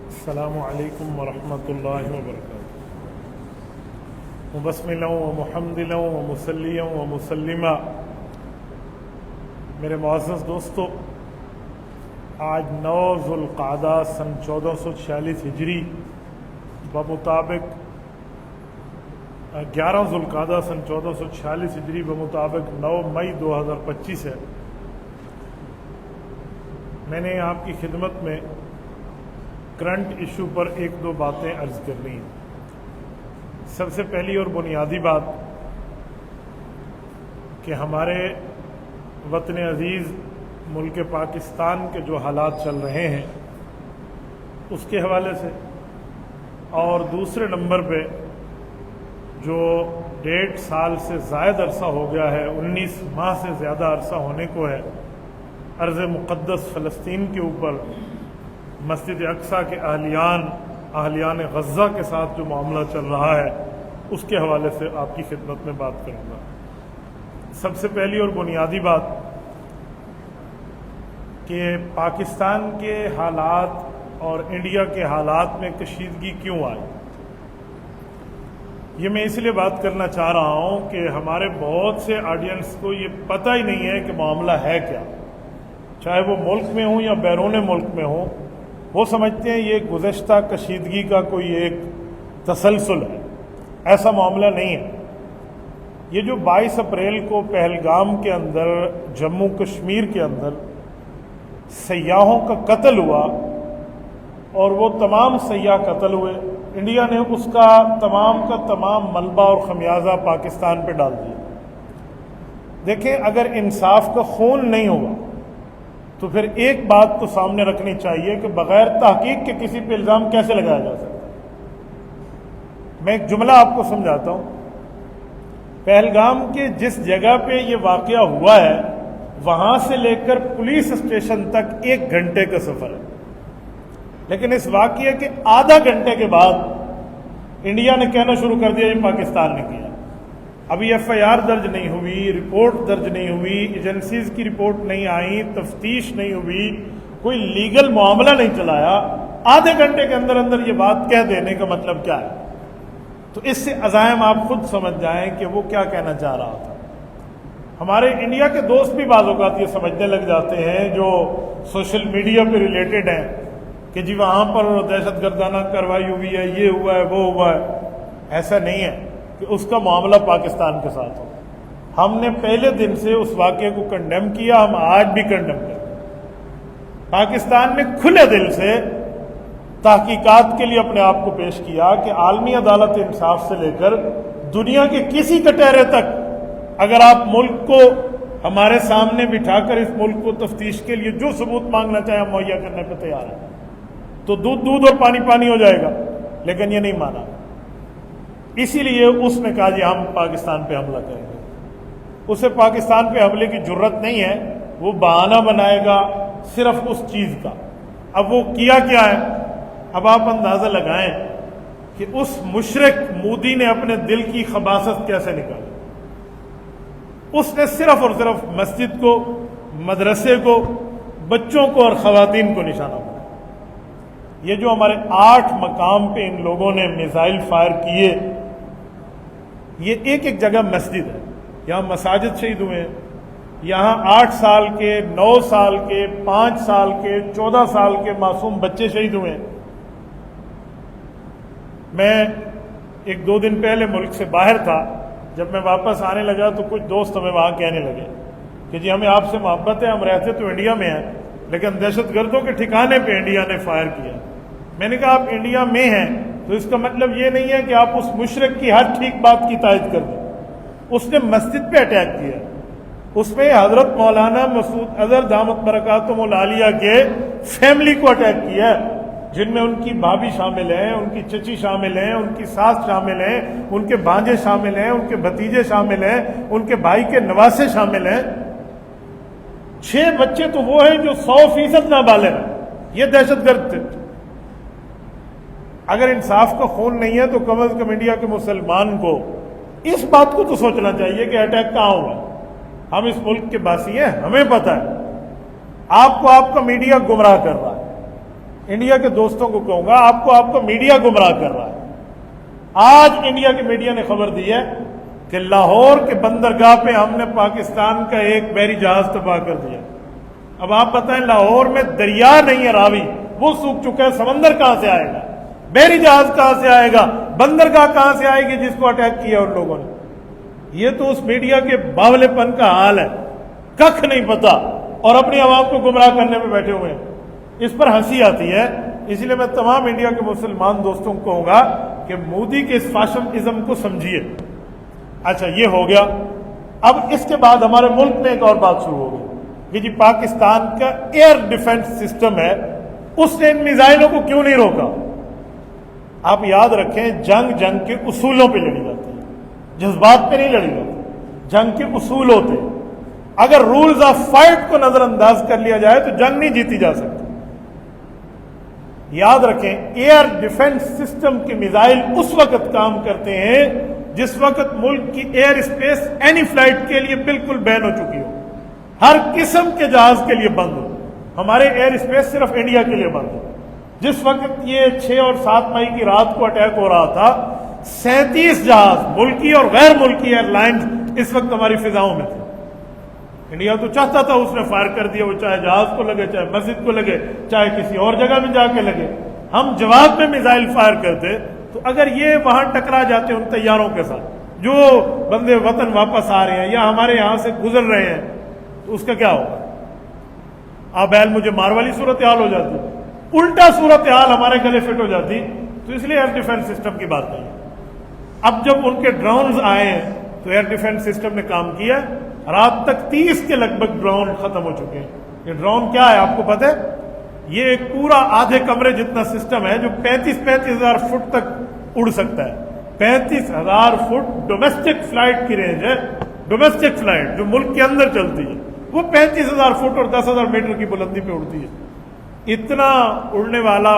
السلام علیکم ورحمۃ اللہ وبرکاتہ۔ مبسملا و محمدلا و مسلیا و مسلما۔ میرے معزز دوستو، آج 9 ذوالقعدہ سن 1446 ہجری بمطابق 11 ذوالقعدہ سن 1446 ہجری بمطابق 9 مئی 2025 ہے۔ میں نے آپ کی خدمت میں کرنٹ ایشو پر 1-2 باتیں عرض کرنی ہیں۔ سب سے پہلی اور بنیادی بات کہ ہمارے وطن عزیز ملک پاکستان کے جو حالات چل رہے ہیں اس کے حوالے سے، اور دوسرے نمبر پہ جو 1.5 سال سے زائد عرصہ ہو گیا ہے، 19 ماہ سے زیادہ عرصہ ہونے کو ہے، ارض مقدس فلسطین کے اوپر مسجد اقصیٰ کے اہلیان غزہ کے ساتھ جو معاملہ چل رہا ہے اس کے حوالے سے آپ کی خدمت میں بات کروں گا۔ سب سے پہلی اور بنیادی بات کہ پاکستان کے حالات اور انڈیا کے حالات میں کشیدگی کیوں آئی، یہ میں اس لیے بات کرنا چاہ رہا ہوں کہ ہمارے بہت سے آڈینس کو یہ پتہ ہی نہیں ہے کہ معاملہ ہے کیا، چاہے وہ ملک میں ہوں یا بیرون ملک میں ہوں۔ وہ سمجھتے ہیں یہ گزشتہ کشیدگی کا کوئی ایک تسلسل ہے، ایسا معاملہ نہیں ہے۔ یہ جو 22 اپریل کو پہلگام کے اندر، جموں کشمیر کے اندر سیاحوں کا قتل ہوا اور وہ تمام سیاح قتل ہوئے، انڈیا نے اس کا تمام ملبہ اور خمیازہ پاکستان پہ ڈال دیا۔ دیکھیں، اگر انصاف کا خون نہیں ہوا تو پھر ایک بات تو سامنے رکھنی چاہیے کہ بغیر تحقیق کے کسی پہ الزام کیسے لگایا جا سکتا ہے۔ میں ایک جملہ آپ کو سمجھاتا ہوں۔ پہلگام کے جس جگہ پہ یہ واقعہ ہوا ہے وہاں سے لے کر پولیس اسٹیشن تک 1 گھنٹے کا سفر ہے، لیکن اس واقعے کے آدھا گھنٹے کے بعد انڈیا نے کہنا شروع کر دیا یہ پاکستان نے کیا۔ ابھی FIR درج نہیں ہوئی، رپورٹ درج نہیں ہوئی، ایجنسیز کی رپورٹ نہیں آئی، تفتیش نہیں ہوئی، کوئی لیگل معاملہ نہیں چلایا، آدھے گھنٹے کے اندر اندر یہ بات کہہ دینے کا مطلب کیا ہے؟ تو اس سے عزائم آپ خود سمجھ جائیں کہ وہ کیا کہنا چاہ رہا تھا۔ ہمارے انڈیا کے دوست بھی بعض اوقات یہ سمجھنے لگ جاتے ہیں جو سوشل میڈیا پہ ریلیٹڈ ہیں کہ جی وہاں پر دہشت گردانہ کارروائی ہوئی ہے، یہ ہوا ہے، وہ ہوا ہے۔ ایسا نہیں ہے کہ اس کا معاملہ پاکستان کے ساتھ ہو۔ ہم نے پہلے دن سے اس واقعے کو کنڈیم کیا، ہم آج بھی کنڈیم کرتے ہیں۔ پاکستان نے کھلے دل سے تحقیقات کے لیے اپنے آپ کو پیش کیا کہ عالمی عدالت انصاف سے لے کر دنیا کے کسی کٹہرے تک اگر آپ ملک کو ہمارے سامنے بٹھا کر اس ملک کو تفتیش کے لیے جو ثبوت مانگنا چاہے ہم مہیا کرنے پہ تیار ہیں، تو دودھ اور پانی پانی ہو جائے گا، لیکن یہ نہیں مانا۔ اسی لیے اس نے کہا جی ہم پاکستان پہ حملہ کریں گے۔ اسے پاکستان پہ حملے کی جرت نہیں ہے، وہ بہانہ بنائے گا صرف اس چیز کا۔ اب وہ کیا ہے؟ اب آپ اندازہ لگائیں کہ اس مشرک مودی نے اپنے دل کی خباثت کیسے نکالی۔ اس نے صرف اور صرف مسجد کو، مدرسے کو، بچوں کو اور خواتین کو نشانہ بنایا۔ یہ جو ہمارے 8 مقام پہ ان لوگوں نے میزائل فائر کیے، یہ ایک جگہ مسجد ہے، یہاں مساجد شہید ہوئے ہیں، یہاں 8 سال کے، 9 سال کے، 5 سال کے، 14 سال کے معصوم بچے شہید ہوئے ہیں۔ میں 1-2 دن پہلے ملک سے باہر تھا، جب میں واپس آنے لگا تو کچھ دوست ہمیں وہاں کہنے لگے کہ جی ہمیں آپ سے محبت ہے، ہم رہتے تو انڈیا میں ہیں لیکن دہشت گردوں کے ٹھکانے پہ انڈیا نے فائر کیا۔ میں نے کہا آپ انڈیا میں ہیں تو اس کا مطلب یہ نہیں ہے کہ آپ اس مشرک کی ہر ٹھیک بات کی تائید کر دیں۔ اس نے مسجد پہ اٹیک کیا، اس میں حضرت مولانا مسعود اظہر دامت برکاتہم العالیہ کے فیملی کو اٹیک کیا، جن میں ان کی بھابھی شامل ہیں، ان کی چچی شامل ہیں، ان کی ساس شامل ہیں، ان کے بھانجے شامل ہیں، ان کے بھتیجے شامل ہیں، ان کے بھائی کے نواسے شامل ہیں۔ 6 بچے تو وہ ہیں جو 100% نابالغ ہیں، یہ دہشت گرد تھے۔ اگر انصاف کا خون نہیں ہے تو کم از کم انڈیا کے مسلمان کو اس بات کو تو سوچنا چاہیے کہ اٹیک کہاں ہوا ہے. ہم اس ملک کے باسی ہیں, ہمیں پتہ ہے. آپ کا میڈیا گمراہ کر رہا ہے. انڈیا کے دوستوں کو کہوں گا, آپ کا میڈیا گمراہ کر رہا ہے. آج انڈیا کے میڈیا نے خبر دی ہے کہ لاہور کے بندرگاہ پہ ہم نے پاکستان کا ایک بحری جہاز تباہ کر دیا. اب آپ بتائیں, لاہور میں دریا نہیں ہے راوی, وہ سوکھ چکا ہے, سمندر کہاں سے آئے گا؟ بحری جہاز کہاں سے آئے گا؟ بندرگاہ کہاں سے آئے گی جس کو اٹیک کیا ان لوگوں نے؟ یہ تو اس میڈیا کے باولے پن کا حال ہے, ککھ نہیں پتا اور اپنی عوام کو گمراہ کرنے میں بیٹھے ہوئے ہیں. اس پر ہنسی آتی ہے. اس لیے میں تمام انڈیا کے مسلمان دوستوں کو کہوں گا کہ مودی کے اس فاشزم کو سمجھیے. اچھا, یہ ہو گیا. اب اس کے بعد ہمارے ملک میں ایک اور بات شروع ہو گئی کہ جی پاکستان کا ایئر ڈیفنس سسٹم ہے, اس نے ان میزائلوں کو کیوں نہیں روکا؟ آپ یاد رکھیں, جنگ کے اصولوں پہ لڑی جاتی ہے, جذبات پہ نہیں لڑی جاتی. جنگ کے اصول ہوتے ہیں. اگر رولز آف فائٹ کو نظر انداز کر لیا جائے تو جنگ نہیں جیتی جا سکتی. یاد رکھیں, ایئر ڈیفنس سسٹم کے میزائل اس وقت کام کرتے ہیں جس وقت ملک کی ایئر اسپیس اینی فلائٹ کے لیے بالکل بین ہو چکی ہو, ہر قسم کے جہاز کے لیے بند ہو. ہمارے ایئر اسپیس صرف انڈیا کے لیے بند ہے. جس وقت یہ 6 اور 7 مئی کی رات کو اٹیک ہو رہا تھا, 37 جہاز ملکی اور غیر ملکی ایئر لائنز اس وقت ہماری فضاؤں میں تھے. انڈیا تو چاہتا تھا اس نے فائر کر دیا, وہ چاہے جہاز کو لگے, چاہے مسجد کو لگے, چاہے کسی اور جگہ میں جا کے لگے. ہم جواب میں میزائل فائر کرتے, تو اگر یہ وہاں ٹکرا جاتے ان طیاروں کے ساتھ, جو بندے وطن واپس آ رہے ہیں یا ہمارے یہاں سے گزر رہے ہیں, تو اس کا کیا ہوگا؟ آبیل مجھے مار والی صورتحال ہو جاتی, الٹا صورتحال ہمارے گلے فٹ ہو جاتی. تو اس لیے ایئر ڈیفنس سسٹم کی بات نہیں ہے. اب جب ان کے ڈرونز آئے ہیں تو ایئر ڈیفنس سسٹم نے کام کیا. رات تک 30 کے لگ بھگ ڈرون ختم ہو چکے ہیں. یہ ڈرون کیا ہے آپ کو پتہ ہے؟ یہ ایک پورا آدھے کمرے جتنا سسٹم ہے جو 35 ہزار فٹ تک اڑ سکتا ہے. 35,000 فٹ ڈومیسٹک فلائٹ کی رینج ہے. ڈومیسٹک فلائٹ جو ملک کے اندر چلتی ہے وہ 35,000 فٹ اور 10,000 میٹر کی بلندی پہ اڑتی ہے. اتنا اڑنے والا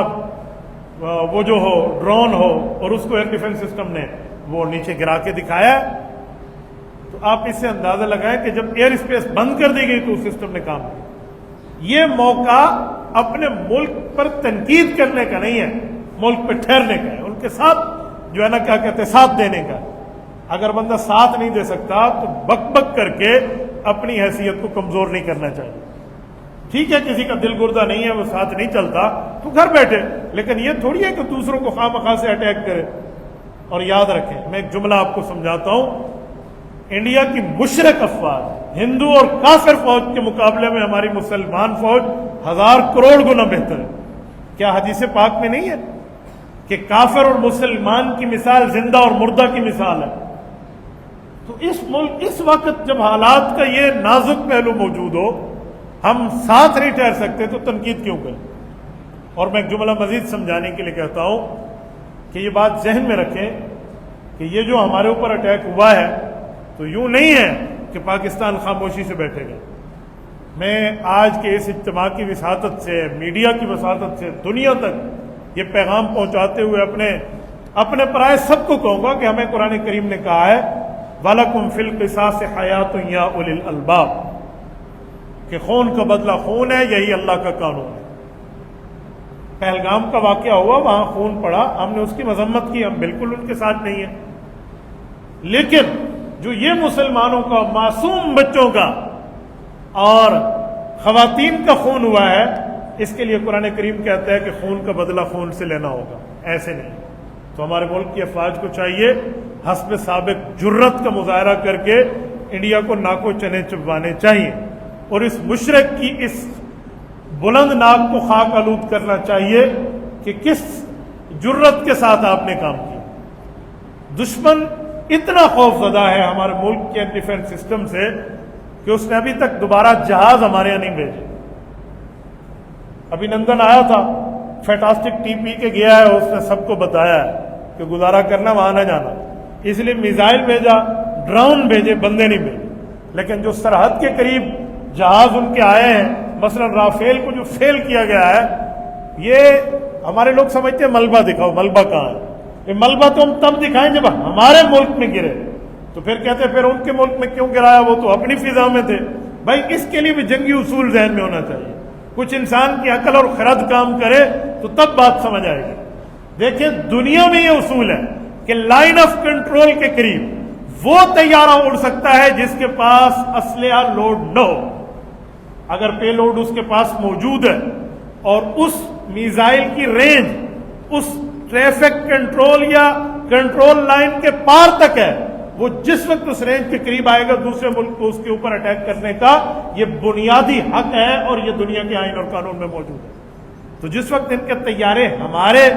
وہ جو ہو ڈرون ہو, اور اس کو ایئر ڈیفنس سسٹم نے وہ نیچے گرا کے دکھایا ہے. تو آپ اس سے اندازہ لگائیں کہ جب ایئر اسپیس بند کر دی گئی تو اس سسٹم نے کام کیا. یہ موقع اپنے ملک پر تنقید کرنے کا نہیں ہے, ملک پہ ٹھہرنے کا ہے, ان کے ساتھ جو ہے نا کیا کہتے ہیں ساتھ دینے کا. اگر بندہ ساتھ نہیں دے سکتا تو بک بک کر کے اپنی حیثیت کو کمزور نہیں کرنا چاہیے. ٹھیک ہے, کسی کا دل گردہ نہیں ہے, وہ ساتھ نہیں چلتا تو گھر بیٹھے, لیکن یہ تھوڑی ہے کہ دوسروں کو خواہ مخواہ سے اٹیک کرے. اور یاد رکھیں, میں ایک جملہ آپ کو سمجھاتا ہوں, انڈیا کی مشرق افواج ہندو اور کافر فوج کے مقابلے میں ہماری مسلمان فوج 1000 کروڑ گنا بہتر ہے. کیا حدیث پاک میں نہیں ہے کہ کافر اور مسلمان کی مثال زندہ اور مردہ کی مثال ہے؟ تو اس ملک اس وقت جب حالات کا یہ نازک پہلو موجود ہو, ہم ساتھ نہیں ٹھہر سکتے تو تنقید کیوں کریں؟ اور میں ایک جملہ مزید سمجھانے کے لیے کہتا ہوں کہ یہ بات ذہن میں رکھیں کہ یہ جو ہمارے اوپر اٹیک ہوا ہے تو یوں نہیں ہے کہ پاکستان خاموشی سے بیٹھے گا. میں آج کے اس اجتماع کی وساطت سے, میڈیا کی وساطت سے دنیا تک یہ پیغام پہنچاتے ہوئے اپنے پرائے سب کو کہوں گا کہ ہمیں قرآن کریم نے کہا ہے وَلَكُمْ فِي الْقِصَاصِ حَيَاةٌ يَا أُولِي الْأَلْبَابِ, کہ خون کا بدلہ خون ہے, یہی اللہ کا قانون ہے. پہلگام کا واقعہ ہوا, وہاں خون پڑا, ہم نے اس کی مذمت کی, ہم بالکل ان کے ساتھ نہیں ہیں. لیکن جو یہ مسلمانوں کا, معصوم بچوں کا اور خواتین کا خون ہوا ہے, اس کے لیے قرآن کریم کہتا ہے کہ خون کا بدلہ خون سے لینا ہوگا, ایسے نہیں. تو ہمارے ملک کی افواج کو چاہیے حسب سابق جرت کا مظاہرہ کر کے انڈیا کو ناکو چنے چبوانے چاہیے, اور اس مشرق کی اس بلند ناک کو خاک آلود کرنا چاہیے کہ کس جرت کے ساتھ آپ نے کام کیا. دشمن اتنا خوف زدہ ہے ہمارے ملک کے ڈیفنس سسٹم سے کہ اس نے ابھی تک دوبارہ جہاز ہمارے یہاں نہیں بھیجے. ابھی نندن آیا تھا, فینٹاسٹک ٹی پی کے گیا ہے, اس نے سب کو بتایا ہے کہ گزارا کرنا وہاں نہ جانا, اس لیے میزائل بھیجا, ڈرون بھیجے, بندے نہیں بھیجے. لیکن جو سرحد کے قریب جہاز ان کے آئے ہیں, مثلا رافیل کو جو فیل کیا گیا ہے, یہ ہمارے لوگ سمجھتے ہیں ملبہ دکھاؤ, ملبہ کہاں ہے؟ یہ ملبہ تو ہم تب دکھائیں جب ہمارے ملک میں گرے. تو پھر کہتے پھر ان کے ملک میں کیوں گرایا، وہ تو اپنی فضا میں تھے۔ بھائی اس کے لیے بھی جنگی اصول ذہن میں ہونا چاہیے، کچھ انسان کی عقل اور خرد کام کرے تو تب بات سمجھ آئے گی۔ دیکھیں دنیا میں یہ اصول ہے کہ لائن آف کنٹرول کے قریب وہ طیارہ اڑ سکتا ہے جس کے پاس اسلحہ لوڈ نہ ہو۔ اگر پے لوڈ اس کے پاس موجود ہے اور اس میزائل کی رینج اس ٹریفک کنٹرول یا کنٹرول لائن کے پار تک ہے، وہ جس وقت اس رینج کے قریب آئے گا دوسرے ملک کو اس کے اوپر اٹیک کرنے کا یہ بنیادی حق ہے اور یہ دنیا کے آئین اور قانون میں موجود ہے۔ تو جس وقت ان کے طیارے ہمارے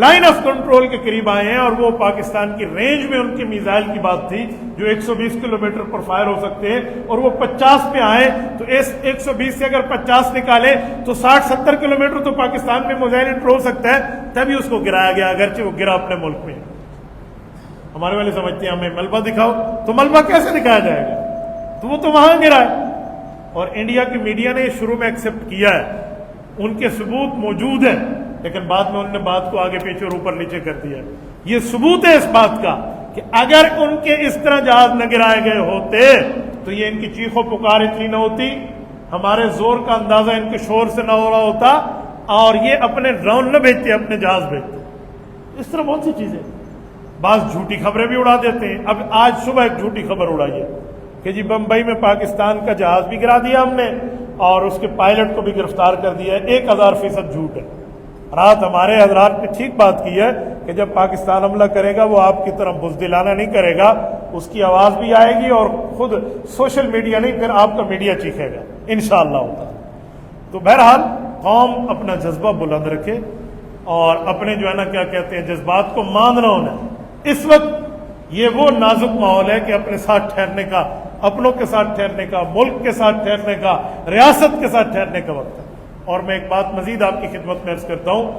لائن آف کنٹرول کے قریب آئے ہیں اور وہ پاکستان کی رینج میں ان کی میزائل کی بات تھی جو 120 کلومیٹر پر فائر ہو سکتے ہیں، اور وہ 50 پہ آئے تو اس 120 سے اگر 50 نکالے تو 60-70 کلومیٹر تو پاکستان میں میزائل انٹر ہو سکتا ہے، تبھی اس کو گرایا گیا، اگرچہ وہ گرا اپنے ملک میں۔ ہمارے والے سمجھتے ہیں ہمیں ملبہ دکھاؤ، تو ملبہ کیسے دکھایا جائے گا، تو وہ تو وہاں گرا ہے۔ اور انڈیا کی میڈیا نے شروع میں ایکسپٹ کیا ہے، ان کے ثبوت موجود ہیں، لیکن بعد میں انہوں نے بات کو آگے پیچھے اور اوپر نیچے کر دیا۔ یہ ثبوت ہے اس بات کا کہ اگر ان کے اس طرح جہاز نہ گرائے گئے ہوتے تو یہ ان کی چیخ و پکار اتنی نہ ہوتی، ہمارے زور کا اندازہ ان کے شور سے نہ ہو رہا ہوتا، اور یہ اپنے ڈرون نہ بھیجتے، اپنے جہاز بھیجتے۔ اس طرح بہت سی چیزیں، بعض جھوٹی خبریں بھی اڑا دیتے ہیں۔ اب آج صبح ایک جھوٹی خبر اڑائی ہے کہ جی بمبئی میں پاکستان کا جہاز بھی گرا دیا ہم نے اور اس کے پائلٹ کو بھی گرفتار کر دیا ہے۔ 1000% جھوٹ ہے۔ رات ہمارے حضرات نے ٹھیک بات کی ہے کہ جب پاکستان حملہ کرے گا وہ آپ کی طرح بزدلانہ نہیں کرے گا، اس کی آواز بھی آئے گی اور خود سوشل میڈیا نہیں، پھر آپ کا میڈیا چیخے گا انشاءاللہ تعالی۔ تو بہرحال قوم اپنا جذبہ بلند رکھے اور اپنے جو ہے نا کیا کہتے ہیں جذبات کو ماندنا ہونا ہے۔ اس وقت یہ وہ نازک ماحول ہے کہ اپنے ساتھ ٹھہرنے کا، اپنوں کے ساتھ ٹھہرنے کا، ملک کے ساتھ ٹھہرنے کا، ریاست کے ساتھ ٹھہرنے کا وقت ہے۔ اور میں ایک بات مزید آپ کی خدمت میں عرض کرتا ہوں،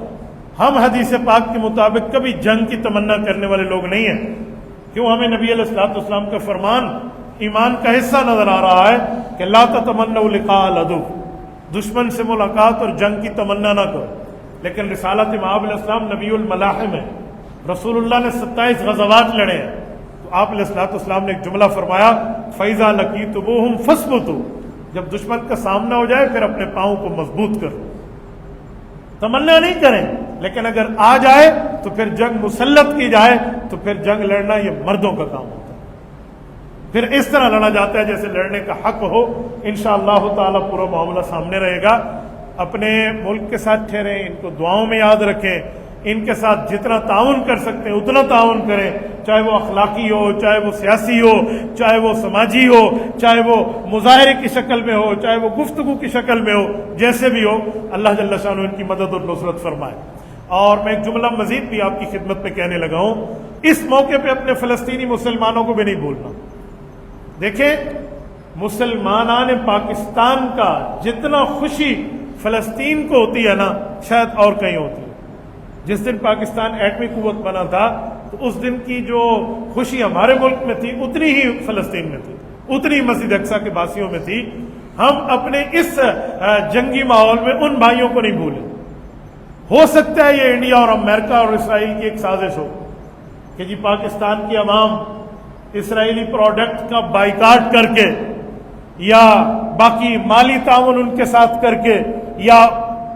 ہم حدیث پاک کے مطابق کبھی جنگ کی تمنا کرنے والے لوگ نہیں ہیں۔ کیوں؟ ہمیں نبی علیہ الصلوۃ والسلام کا فرمان ایمان کا حصہ نظر آ رہا ہے کہ لا تتمنوا لقاء العدو، دشمن سے ملاقات اور جنگ کی تمنا نہ کرو۔ لیکن رسالت مآب علیہ السلام نبی الملاحم ہے، رسول اللہ نے 27 غزوات لڑے ہیں، تو آپ علیہ الصلوۃ والسلام نے ایک جملہ فرمایا فَإِذَا لَقِيتُمُوهُمْ فَاثْبُتُوا، جب دشمن کا سامنا ہو جائے پھر اپنے پاؤں کو مضبوط کرو، تمنا نہیں کریں، لیکن اگر آ جائے تو پھر جنگ مسلط کی جائے تو پھر جنگ لڑنا یہ مردوں کا کام ہوتا ہے، پھر اس طرح لڑا جاتا ہے جیسے لڑنے کا حق ہو۔ انشاءاللہ تعالی پورا معاملہ سامنے رہے گا۔ اپنے ملک کے ساتھ ٹھہریں، ان کو دعاؤں میں یاد رکھیں، ان کے ساتھ جتنا تعاون کر سکتے ہیں اتنا تعاون کریں، چاہے وہ اخلاقی ہو، چاہے وہ سیاسی ہو، چاہے وہ سماجی ہو، چاہے وہ مظاہرے کی شکل میں ہو، چاہے وہ گفتگو کی شکل میں ہو، جیسے بھی ہو اللہ جل شانہ ان کی مدد اور نصرت فرمائے۔ اور میں ایک جملہ مزید بھی آپ کی خدمت میں کہنے لگا ہوں، اس موقع پہ اپنے فلسطینی مسلمانوں کو بھی نہیں بھولنا۔ دیکھیں مسلمانان پاکستان کا جتنا خوشی فلسطین کو ہوتی ہے نا شاید اور کہیں ہوتی ہے۔ جس دن پاکستان ایٹمی قوت بنا تھا تو اس دن کی جو خوشی ہمارے ملک میں تھی اتنی ہی فلسطین میں تھی، اتنی مسجد اقصیٰ کے باسیوں میں تھی۔ ہم اپنے اس جنگی ماحول میں ان بھائیوں کو نہیں بھولیں۔ ہو سکتا ہے یہ انڈیا اور امریکہ اور اسرائیل کی ایک سازش ہو کہ جی پاکستان کی عوام اسرائیلی پروڈکٹ کا بائیکاٹ کر کے یا باقی مالی تعاون ان کے ساتھ کر کے یا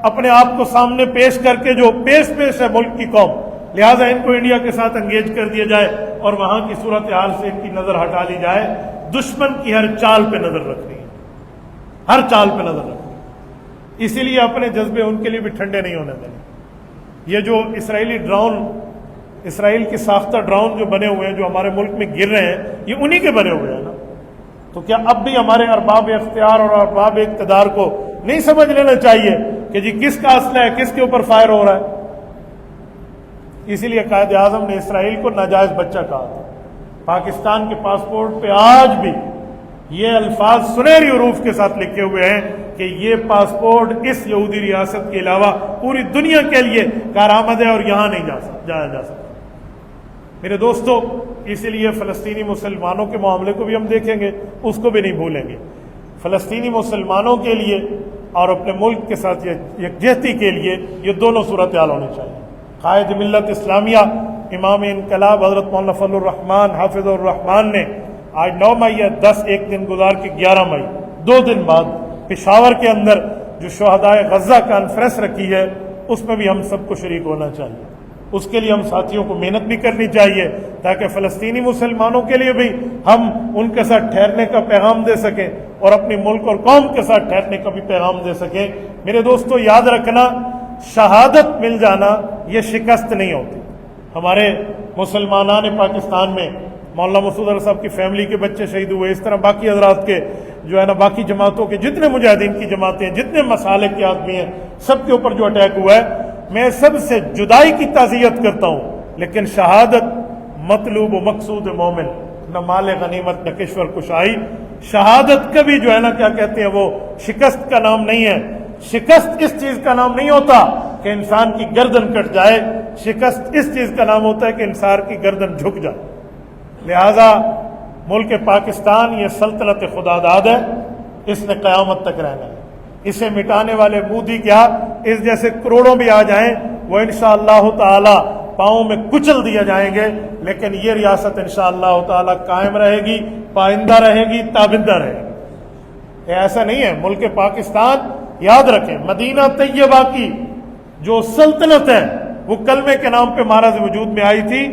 اپنے آپ کو سامنے پیش کر کے جو پیش ہے ملک کی قوم، لہٰذا ان کو انڈیا کے ساتھ انگیج کر دیا جائے اور وہاں کی صورتحال سے ان کی نظر ہٹا لی جائے۔ دشمن کی ہر چال پہ نظر رکھنی ہے، ہر چال پہ نظر رکھنی ہے، اسی لیے اپنے جذبے ان کے لیے بھی ٹھنڈے نہیں ہونے دینے۔ یہ جو اسرائیلی ڈرون، اسرائیل کے ساختہ ڈرون جو بنے ہوئے ہیں جو ہمارے ملک میں گر رہے ہیں، یہ انہی کے بنے ہوئے ہیں نا۔ تو کیا اب بھی ہمارے ارباب اختیار اور ارباب اقتدار کو نہیں سمجھ لینا چاہیے کہ جی کس کا اسلحہ ہے، کس کے اوپر فائر ہو رہا ہے؟ اسی لیے قائد اعظم نے اسرائیل کو ناجائز بچہ کہا تھا۔ پاکستان کے پاسپورٹ پہ آج بھی یہ الفاظ سنہری حروف کے ساتھ لکھے ہوئے ہیں کہ یہ پاسپورٹ اس یہودی ریاست کے علاوہ پوری دنیا کے لیے کارآمد ہے اور یہاں نہیں جایا جا سکتا۔ میرے دوستو، اسی لیے فلسطینی مسلمانوں کے معاملے کو بھی ہم دیکھیں گے، اس کو بھی نہیں بھولیں گے۔ فلسطینی مسلمانوں کے لیے اور اپنے ملک کے ساتھ یکجہتی کے لیے یہ دونوں صورتحال ہونی چاہیے۔ قائد ملت اسلامیہ امام انقلاب حضرت مولانا فضل الرحمان حافظ الرحمان نے آج 9 مئی یا 10 ایک دن گزار کے 11 مئی 2 دن بعد پشاور کے اندر جو شہدائے غزہ کانفرنس رکھی ہے اس میں بھی ہم سب کو شریک ہونا چاہیے. اس کے لیے ہم ساتھیوں کو محنت بھی کرنی چاہیے تاکہ فلسطینی مسلمانوں کے لیے بھی ہم ان کے ساتھ ٹھہرنے کا پیغام دے سکیں اور اپنی ملک اور قوم کے ساتھ ٹھہرنے کا بھی پیغام دے سکیں. میرے دوستو یاد رکھنا، شہادت مل جانا یہ شکست نہیں ہوتی. ہمارے مسلمانان پاکستان میں مولانا مسعود علی صاحب کی فیملی کے بچے شہید ہوئے، اس طرح باقی حضرات کے جو ہے نا باقی جماعتوں کے جتنے مجاہدین کی جماعتیں، جتنے مسالک کے آدمی ہیں، سب کے اوپر جو اٹیک ہوا ہے، میں سب سے جدائی کی تعزیت کرتا ہوں، لیکن شہادت مطلوب و مقصود مومن، نہ مال غنیمت نہ کشور کشائی. شہادت کبھی جو ہے نا کیا کہتے ہیں وہ شکست کا نام نہیں ہے. شکست اس چیز کا نام نہیں ہوتا کہ انسان کی گردن کٹ جائے، شکست اس چیز کا نام ہوتا ہے کہ انسان کی گردن جھک جائے. لہذا ملک پاکستان یہ سلطنت خدا داد ہے، اس نے قیامت تک رہنا ہے. اسے مٹانے والے مودی کیا اس جیسے کروڑوں بھی آ جائیں وہ انشاءاللہ تعالی پاؤں میں کچل دیا جائیں گے، لیکن یہ ریاست انشاءاللہ تعالی قائم رہے گی، پائندہ رہے گی، تابندہ رہے گی. ایسا نہیں ہے. ملک پاکستان یاد رکھیں، مدینہ طیبہ کی جو سلطنت ہے وہ کلمے کے نام پہ مہراز وجود میں آئی تھی.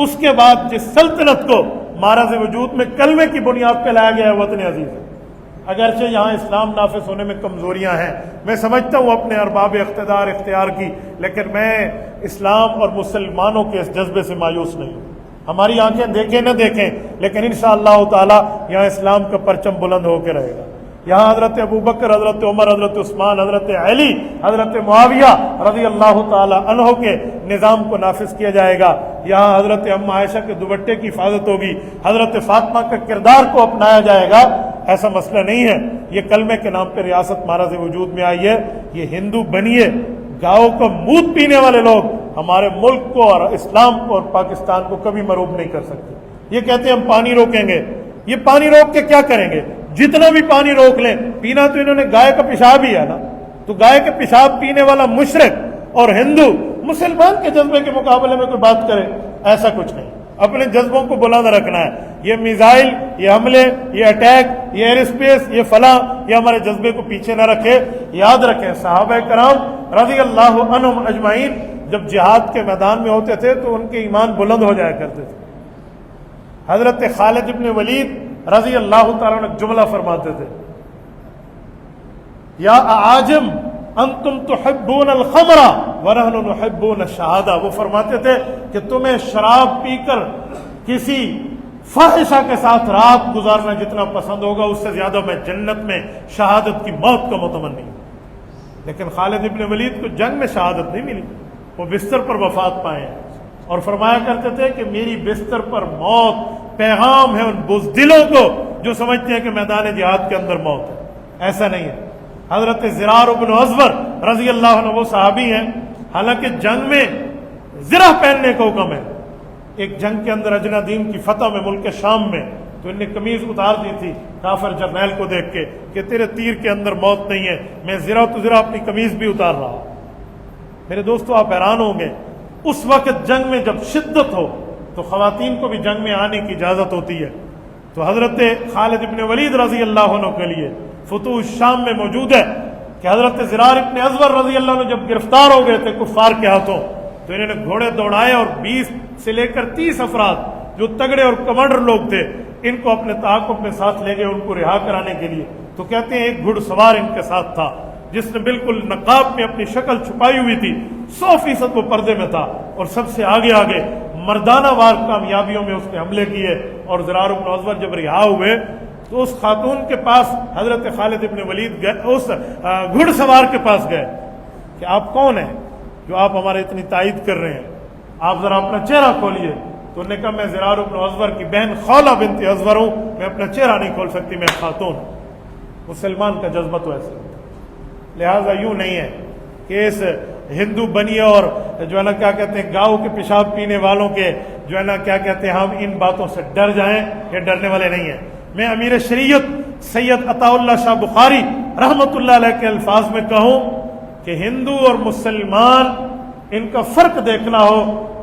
اس کے بعد جس سلطنت کو مہراز وجود میں کلمے کی بنیاد پہ لایا گیا ہے وطن عزیز ہے. اگرچہ یہاں اسلام نافذ ہونے میں کمزوریاں ہیں، میں سمجھتا ہوں اپنے ارباب اقتدار اختیار کی، لیکن میں اسلام اور مسلمانوں کے اس جذبے سے مایوس نہیں ہوں. ہماری آنکھیں دیکھیں نہ دیکھیں لیکن انشاءاللہ تعالی یہاں اسلام کا پرچم بلند ہو کے رہے گا. یہاں حضرت ابوبکر، حضرت عمر، حضرت عثمان، حضرت علی، حضرت معاویہ رضی اللہ تعالی عنہ کے نظام کو نافذ کیا جائے گا. یہاں حضرت ام عائشہ کے دوپٹے کی حفاظت ہوگی، حضرت فاطمہ کا کردار کو اپنایا جائے گا. ایسا مسئلہ نہیں ہے. یہ کلمے کے نام پہ ریاست مہاراج وجود میں آئی ہے. یہ ہندو بنیے گاؤں کا مود پینے والے لوگ ہمارے ملک کو اور اسلام کو اور پاکستان کو کبھی مروب نہیں کر سکتے. یہ کہتے ہیں ہم پانی روکیں گے. یہ پانی روک کے کیا کریں گے؟ جتنا بھی پانی روک لیں، پینا تو انہوں نے گائے کا پیشاب ہی ہے نا. تو گائے کے پیشاب پینے والا مشرک اور ہندو مسلمان کے جذبے کے مقابلے میں کوئی بات کرے، ایسا کچھ نہیں. اپنے جذبوں کو بلند رکھنا ہے. یہ میزائل، یہ حملے، یہ اٹیک، یہ ایئر اسپیس، یہ فلاں، یہ ہمارے جذبے کو پیچھے نہ رکھے. یاد رکھیں صحابہ کرام رضی اللہ عنہم اجمعین جب جہاد کے میدان میں ہوتے تھے تو ان کے ایمان بلند ہو جایا کرتے تھے. حضرت خالد ابن ولید رضی اللہ تعالیٰ عنہ جملہ فرماتے تھے، یا اعاجم انتم تحبون الخمر ونحن نحبون الشہادہ. وہ فرماتے تھے کہ تمہیں شراب پی کر کسی فاحشہ کے ساتھ رات گزارنا جتنا پسند ہوگا اس سے زیادہ میں جنت میں شہادت کی موت کا متمنی ہوں. لیکن خالد ابن ولید کو جنگ میں شہادت نہیں ملی، وہ بستر پر وفات پائے اور فرمایا کرتے تھے کہ میری بستر پر موت پیغام ہے ان بزدلوں کو جو سمجھتے ہیں کہ میدان جہاد کے اندر موت ہے. ایسا نہیں ہے. حضرت زرار بن ازور رضی اللہ عنہ وہ صحابی ہیں، حالانکہ جنگ میں زرہ پہننے کا حکم ہے. ایک جنگ کے اندر اجنادین کی فتح میں ملک شام میں تو ان نے قمیض اتار دی تھی کافر جرنیل کو دیکھ کے کہ تیرے تیر کے اندر موت نہیں ہے. میں زرہ تو زرہ اپنی قمیض بھی اتار رہا ہوں. میرے دوستو آپ حیران ہوں گے، اس وقت جنگ میں جب شدت ہو تو خواتین کو بھی جنگ میں آنے کی اجازت ہوتی ہے. تو حضرت خالد ابن ولید رضی اللہ عنہ کے لیے فتوح شام میں موجود ہے کہ حضرت زرار ابن ازور رضی اللہ عنہ جب گرفتار ہو گئے تھے کفار کے ہاتھوں تو انہوں نے گھوڑے دوڑائے اور 20 سے لے کر 30 افراد جو تگڑے اور کمانڈر لوگ تھے ان کو اپنے تعاقب میں ساتھ لے گئے ان کو رہا کرانے کے لیے. تو کہتے ہیں ایک گھڑ سوار ان کے ساتھ تھا جس نے بالکل نقاب میں اپنی شکل چھپائی ہوئی تھی، 100% وہ پردے میں تھا اور سب سے آگے آگے مردانہ وار کامیابیوں میں اس نے حملے کیے. اور زرار بن ازور جب رہا ہوئے تو اس خاتون کے پاس حضرت خالد ابن ولید گئے، اس گھڑ سوار کے پاس گئے کہ آپ کون ہیں جو آپ ہمارے اتنی تائید کر رہے ہیں، آپ ذرا اپنا چہرہ کھولیے. تو انہوں نے کہا میں زرار بن ازور کی بہن خولہ بنت ازور ہوں، میں اپنا چہرہ نہیں کھول سکتی، میں خاتون. مسلمان کا جذبہ تو ایسا. لہٰذا یوں نہیں ہے کہ اس ہندو بنیے اور جو ہے نا کیا کہتے ہیں گاؤں کے پیشاب پینے والوں کے جو ہے نا کیا کہتے ہیں ہم ان باتوں سے ڈر جائیں. یہ ڈرنے والے نہیں ہیں. میں امیر شریعت سید عطا اللہ شاہ بخاری رحمۃ اللہ علیہ کے الفاظ میں کہوں کہ ہندو اور مسلمان ان کا فرق دیکھنا ہو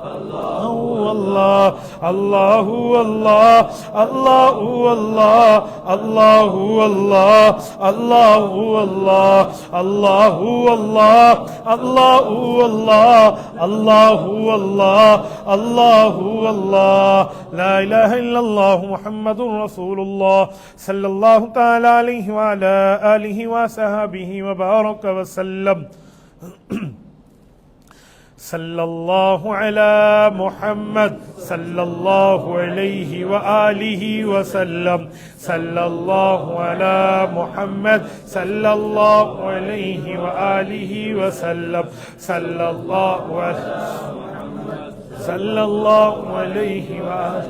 Allah, Allahu Allah, Allahu Allah, Allahu Allah, Allahu Allah, Allahu Allah, Allahu Allah, Allahu Allah, Allahu Allah, La ilaha illallah Muhammadur Rasulullah sallallahu ta'ala alayhi wa ala alihi wa sahbihi wa baraka wa sallam. Sallallahu ala Muhammad sallallahu alayhi wa alihi wa sallam. Sallallahu ala Muhammad sallallahu alayhi wa alihi wa sallam. Sallallahu alayhi wa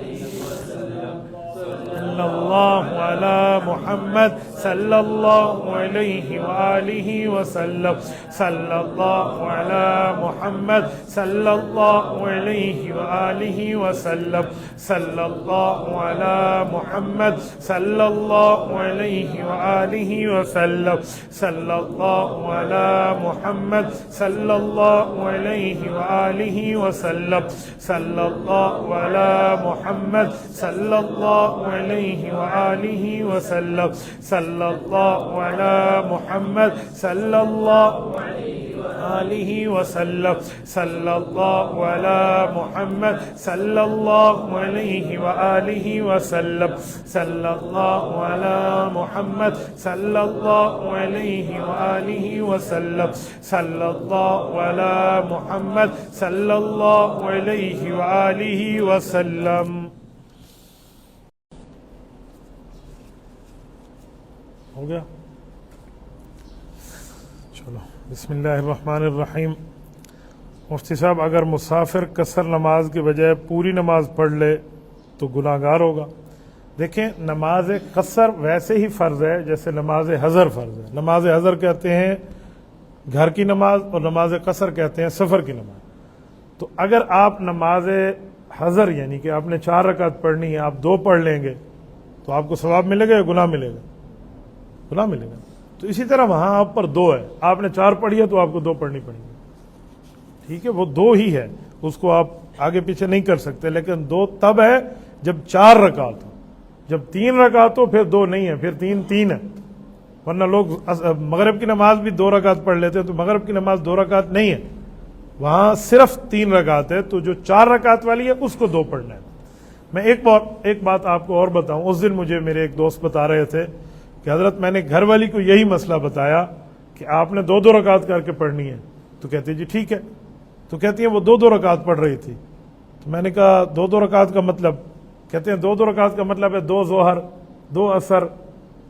sallallahu ala Muhammad sallallahu alayhi wa alihi wa sallam. Sallallahu ala Muhammad sallallahu alayhi wa alihi wa sallam. Sallallahu ala Muhammad sallallahu alayhi wa alihi wa sallam. Sallallahu ala Muhammad sallallahu alayhi wa alihi wa sallam. Sallallahu ala Muhammad sallallahu alayhi wa alihi wa sallam. Sallallahu ala Muhammad sallallahu alayhi wa sallam. Sallallahu ala Muhammad sallallahu alayhi wa alihi wa sallam. Sallallahu ala Muhammad sallallahu alayhi wa alihi wa sallam. Sallallahu ala Muhammad sallallahu alayhi wa alihi wa sallam. ہو گیا؟ چلو بسم اللہ الرحمن الرحیم. مفتی صاحب اگر مسافر قصر نماز کے بجائے پوری نماز پڑھ لے تو گناہ گار ہوگا؟ دیکھیں نماز قصر ویسے ہی فرض ہے جیسے نماز حضر فرض ہے. نماز حضر کہتے ہیں گھر کی نماز اور نماز قصر کہتے ہیں سفر کی نماز. تو اگر آپ نماز حضر یعنی کہ آپ نے 4 رکعت پڑھنی ہے آپ 2 پڑھ لیں گے تو آپ کو ثواب ملے گا یا گناہ ملے گا؟ گناہ ملے گا. تو اسی طرح وہاں آپ پر 2 ہے, آپ نے 4 پڑھی ہے تو آپ کو 2 پڑھنی پڑیں گی. ٹھیک ہے, وہ 2 ہی ہے, اس کو آپ آگے پیچھے نہیں کر سکتے, لیکن 2 تب ہے جب 4 رکعت ہو. جب 3 رکعت ہو پھر 2 نہیں ہے, پھر 3 ہے. ورنہ لوگ مغرب کی نماز بھی 2 رکعت پڑھ لیتے ہیں, تو مغرب کی نماز 2 رکعت نہیں ہے, وہاں صرف 3 رکعت ہے. تو جو 4 رکعت والی ہے اس کو 2 پڑھنا ہے. میں ایک بات آپ کو اور بتاؤں. اس دن مجھے میرے ایک دوست بتا رہے تھے کہ حضرت میں نے گھر والی کو یہی مسئلہ بتایا کہ آپ نے 2 رکعت کر کے پڑھنی ہے. تو کہتے جی ٹھیک ہے. تو کہتی ہیں وہ 2 رکعت پڑھ رہی تھی. تو میں نے کہا 2 رکعت کا مطلب؟ کہتے ہیں 2 رکعت کا مطلب ہے 2 ظہر, 2 عصر,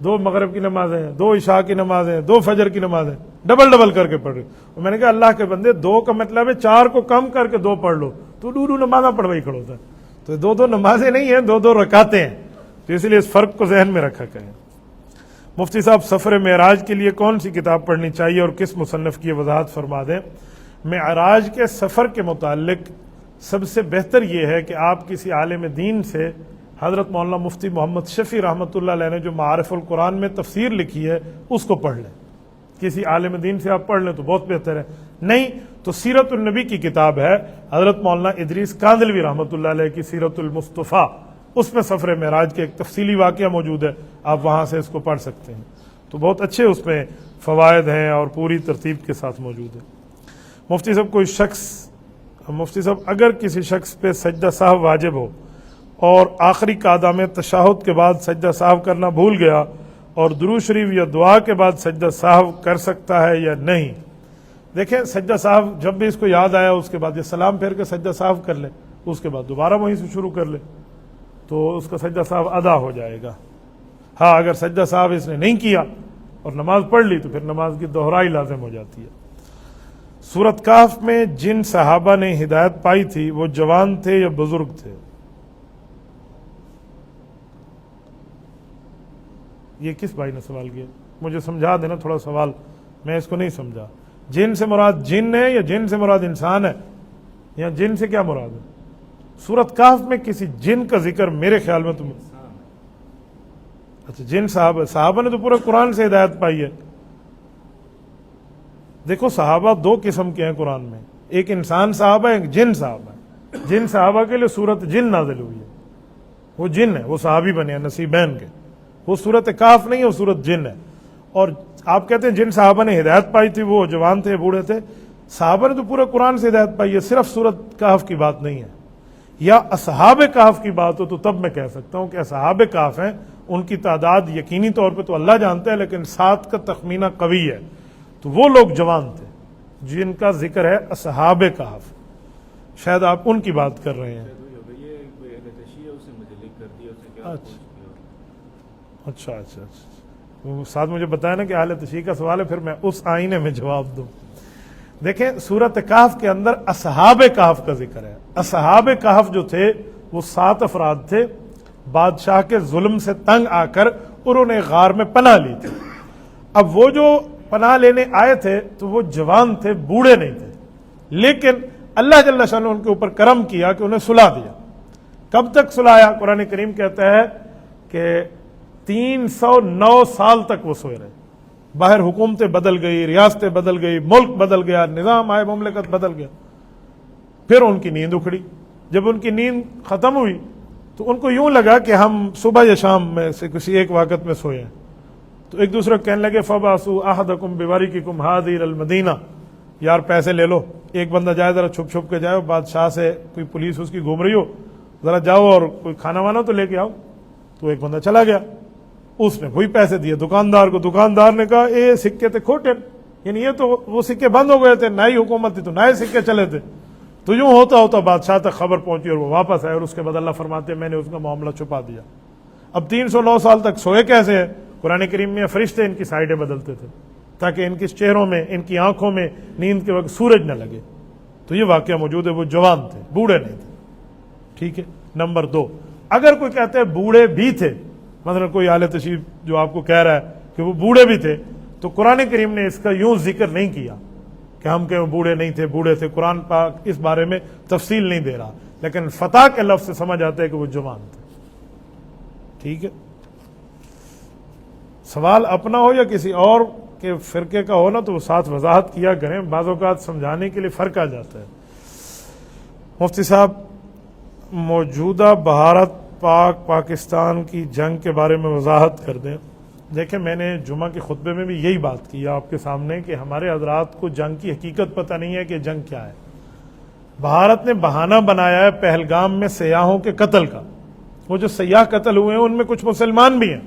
2 مغرب کی نمازیں, 2 عشاء کی نمازیں, 2 فجر کی نمازیں, ڈبل کر کے پڑھ رہی. اور میں نے کہا اللہ کے بندے 2 کا مطلب ہے 4 کو کم کر کے 2 پڑھ لو. تو 2 نمازیں پڑھوائی کھڑا ہوتا ہے. تو 2 نمازیں نہیں ہیں, 2 رکعتیں ہیں. تو اس لیے اس فرق کو ذہن میں رکھا کریں. مفتی صاحب سفر معراج کے لیے کون سی کتاب پڑھنی چاہیے اور کس مصنف کی وضاحت فرما دیں. معراج کے سفر کے متعلق سب سے بہتر یہ ہے کہ آپ کسی عالم دین سے, حضرت مولانا مفتی محمد شفیع رحمۃ اللہ علیہ نے جو معارف القرآن میں تفسیر لکھی ہے اس کو پڑھ لیں. کسی عالم دین سے آپ پڑھ لیں تو بہت بہتر ہے. نہیں تو سیرت النبی کی کتاب ہے حضرت مولانا ادریس کاندلوی رحمۃ اللہ علیہ کی سیرت المصطفیٰ, اس میں سفر معراج کے ایک تفصیلی واقعہ موجود ہے, آپ وہاں سے اس کو پڑھ سکتے ہیں. تو بہت اچھے اس میں فوائد ہیں اور پوری ترتیب کے ساتھ موجود ہے. مفتی صاحب اگر کسی شخص پہ سجدہ سہو واجب ہو اور آخری قعدہ میں تشہد کے بعد سجدہ سہو کرنا بھول گیا اور درود شریف یا دعا کے بعد سجدہ سہو کر سکتا ہے یا نہیں؟ دیکھیں سجدہ سہو جب بھی اس کو یاد آیا اس کے بعد یہ سلام پھیر کے سجدہ سہو کر لے, اس کے بعد دوبارہ وہیں سے شروع کر لے تو اس کا سجدہ سہو ادا ہو جائے گا. ہاں اگر سجدہ سہو اس نے نہیں کیا اور نماز پڑھ لی تو پھر نماز کی دہرائی لازم ہو جاتی ہے. سورۃ کہف میں جن صحابہ نے ہدایت پائی تھی وہ جوان تھے یا بزرگ تھے؟ یہ کس بھائی نے سوال کیا؟ مجھے سمجھا دینا تھوڑا سوال, میں اس کو نہیں سمجھا. جن سے مراد جن ہے یا جن سے مراد انسان ہے, یا جن سے کیا مراد ہے؟ سورۃ کہف میں کسی جن کا ذکر میرے خیال میں اچھا جن صحابہ نے تو پورے قرآن سے ہدایت پائی ہے. دیکھو صحابہ 2 قسم کے ہیں قرآن میں, ایک انسان صحابہ ہے, ایک جن صحابہ ہے. جن صحابہ کے لیے صورت جن نازل ہوئی ہے، وہ جن ہے، وہ صحابی بنے ہیں نصیبین کے، وہ صورت کہف نہیں ہے، وہ صورت جن ہے۔ اور آپ کہتے ہیں جن صحابہ نے ہدایت پائی تھی وہ جوان تھے، بوڑھے تھے، صحابہ نے تو پورے قرآن سے ہدایت پائی ہے، صرف صورت کہف کی بات نہیں ہے۔ یا اصحاب کہف کی بات ہو تو تب میں کہہ سکتا ہوں کہ اصحاب کہف ہیں، ان کی تعداد یقینی طور پہ تو اللہ جانتا ہے، لیکن 7 کا تخمینہ قوی ہے، تو وہ لوگ جوان تھے جن کا ذکر ہے اصحاب کہف، شاید آپ ان کی بات کر رہے ہیں۔ اچھا اچھا اچھا، وہ ساتھ مجھے بتایا نا کہ اہل تشیع کا سوال ہے، پھر میں اس آئینے میں جواب دوں۔ دیکھیں سورۃ کہف کے اندر اصحاب کہف کا ذکر ہے۔ اصحاب کہف جو تھے وہ 7 افراد تھے، بادشاہ کے ظلم سے تنگ آ کر انہوں نے غار میں پناہ لی تھی۔ اب وہ جو پناہ لینے آئے تھے تو وہ جوان تھے، بوڑھے نہیں تھے، لیکن اللہ جل شانہ نے ان کے اوپر کرم کیا کہ انہیں سلا دیا۔ کب تک سلایا؟ قرآن کریم کہتا ہے کہ 309 سال تک وہ سوئے رہے، باہر حکومتیں بدل گئی، ریاستیں بدل گئی، ملک بدل گیا، نظام آئے، مملکت بدل گیا، پھر ان کی نیند اکھڑی۔ جب ان کی نیند ختم ہوئی تو ان کو یوں لگا کہ ہم صبح یا شام میں سے کسی ایک وقت میں سوئے ہیں، تو ایک دوسرے کو کہنے لگے فَبَعَثُوا أَحَدَكُمْ بِوَرِقِكُمْ هَٰذِهِ إِلَى الْمَدِينَةِ، یار پیسے لے لو، ایک بندہ جائے ذرا چھپ چھپ کے جائے، بادشاہ سے کوئی پولیس اس کی گھوم رہی ہو، ذرا جاؤ اور کوئی کھانا وانا تو لے کے آؤ۔ تو ایک بندہ چلا گیا، اس نے وہی پیسے دیے دکاندار کو، دکاندار نے کہا اے سکے تھے کھوٹے، یعنی یہ تو وہ سکے بند ہو گئے تھے، نئی حکومت تھی تو نئے سکے چلے تھے۔ تو یوں ہوتا ہوتا بادشاہ تک خبر پہنچی اور وہ واپس آئے، اور اس کے بعد اللہ فرماتے ہیں میں نے اس کا معاملہ چھپا دیا۔ اب 309 سال تک سوئے کیسے ہیں؟ قرآن کریم میں فرشتے ان کی سائڈیں بدلتے تھے تاکہ ان کے چہروں میں، ان کی آنکھوں میں نیند کے وقت سورج نہ لگے۔ تو یہ واقعہ موجود ہے، وہ جوان تھے، بوڑھے نہیں تھے، ٹھیک ہے۔ نمبر 2، اگر کوئی کہتے ہیں بوڑھے بھی تھے، مثلا کوئی اہل تشیع جو آپ کو کہہ رہا ہے کہ وہ بوڑھے بھی تھے، تو قرآن کریم نے اس کا یوں ذکر نہیں کیا کہ ہم کہ وہ بوڑھے نہیں تھے، بوڑھے تھے۔ قرآن پاک اس بارے میں تفصیل نہیں دے رہا، لیکن فتح کے لفظ سے سمجھ آتا ہے کہ وہ جوان تھے، ٹھیک ہے۔ سوال اپنا ہو یا کسی اور کے فرقے کا ہو نا تو وہ ساتھ وضاحت کیا کریں، بعض اوقات سمجھانے کے لیے فرق آ جاتا ہے۔ مفتی صاحب، موجودہ بھارت پاکستان کی جنگ کے بارے میں وضاحت کر دیں۔ دیکھیں میں نے جمعہ کے خطبے میں بھی یہی بات کی آپ کے سامنے کہ ہمارے حضرات کو جنگ کی حقیقت پتہ نہیں ہے کہ جنگ کیا ہے۔ بھارت نے بہانہ بنایا ہے پہلگام میں سیاحوں کے قتل کا، وہ جو سیاح قتل ہوئے ہیں ان میں کچھ مسلمان بھی ہیں،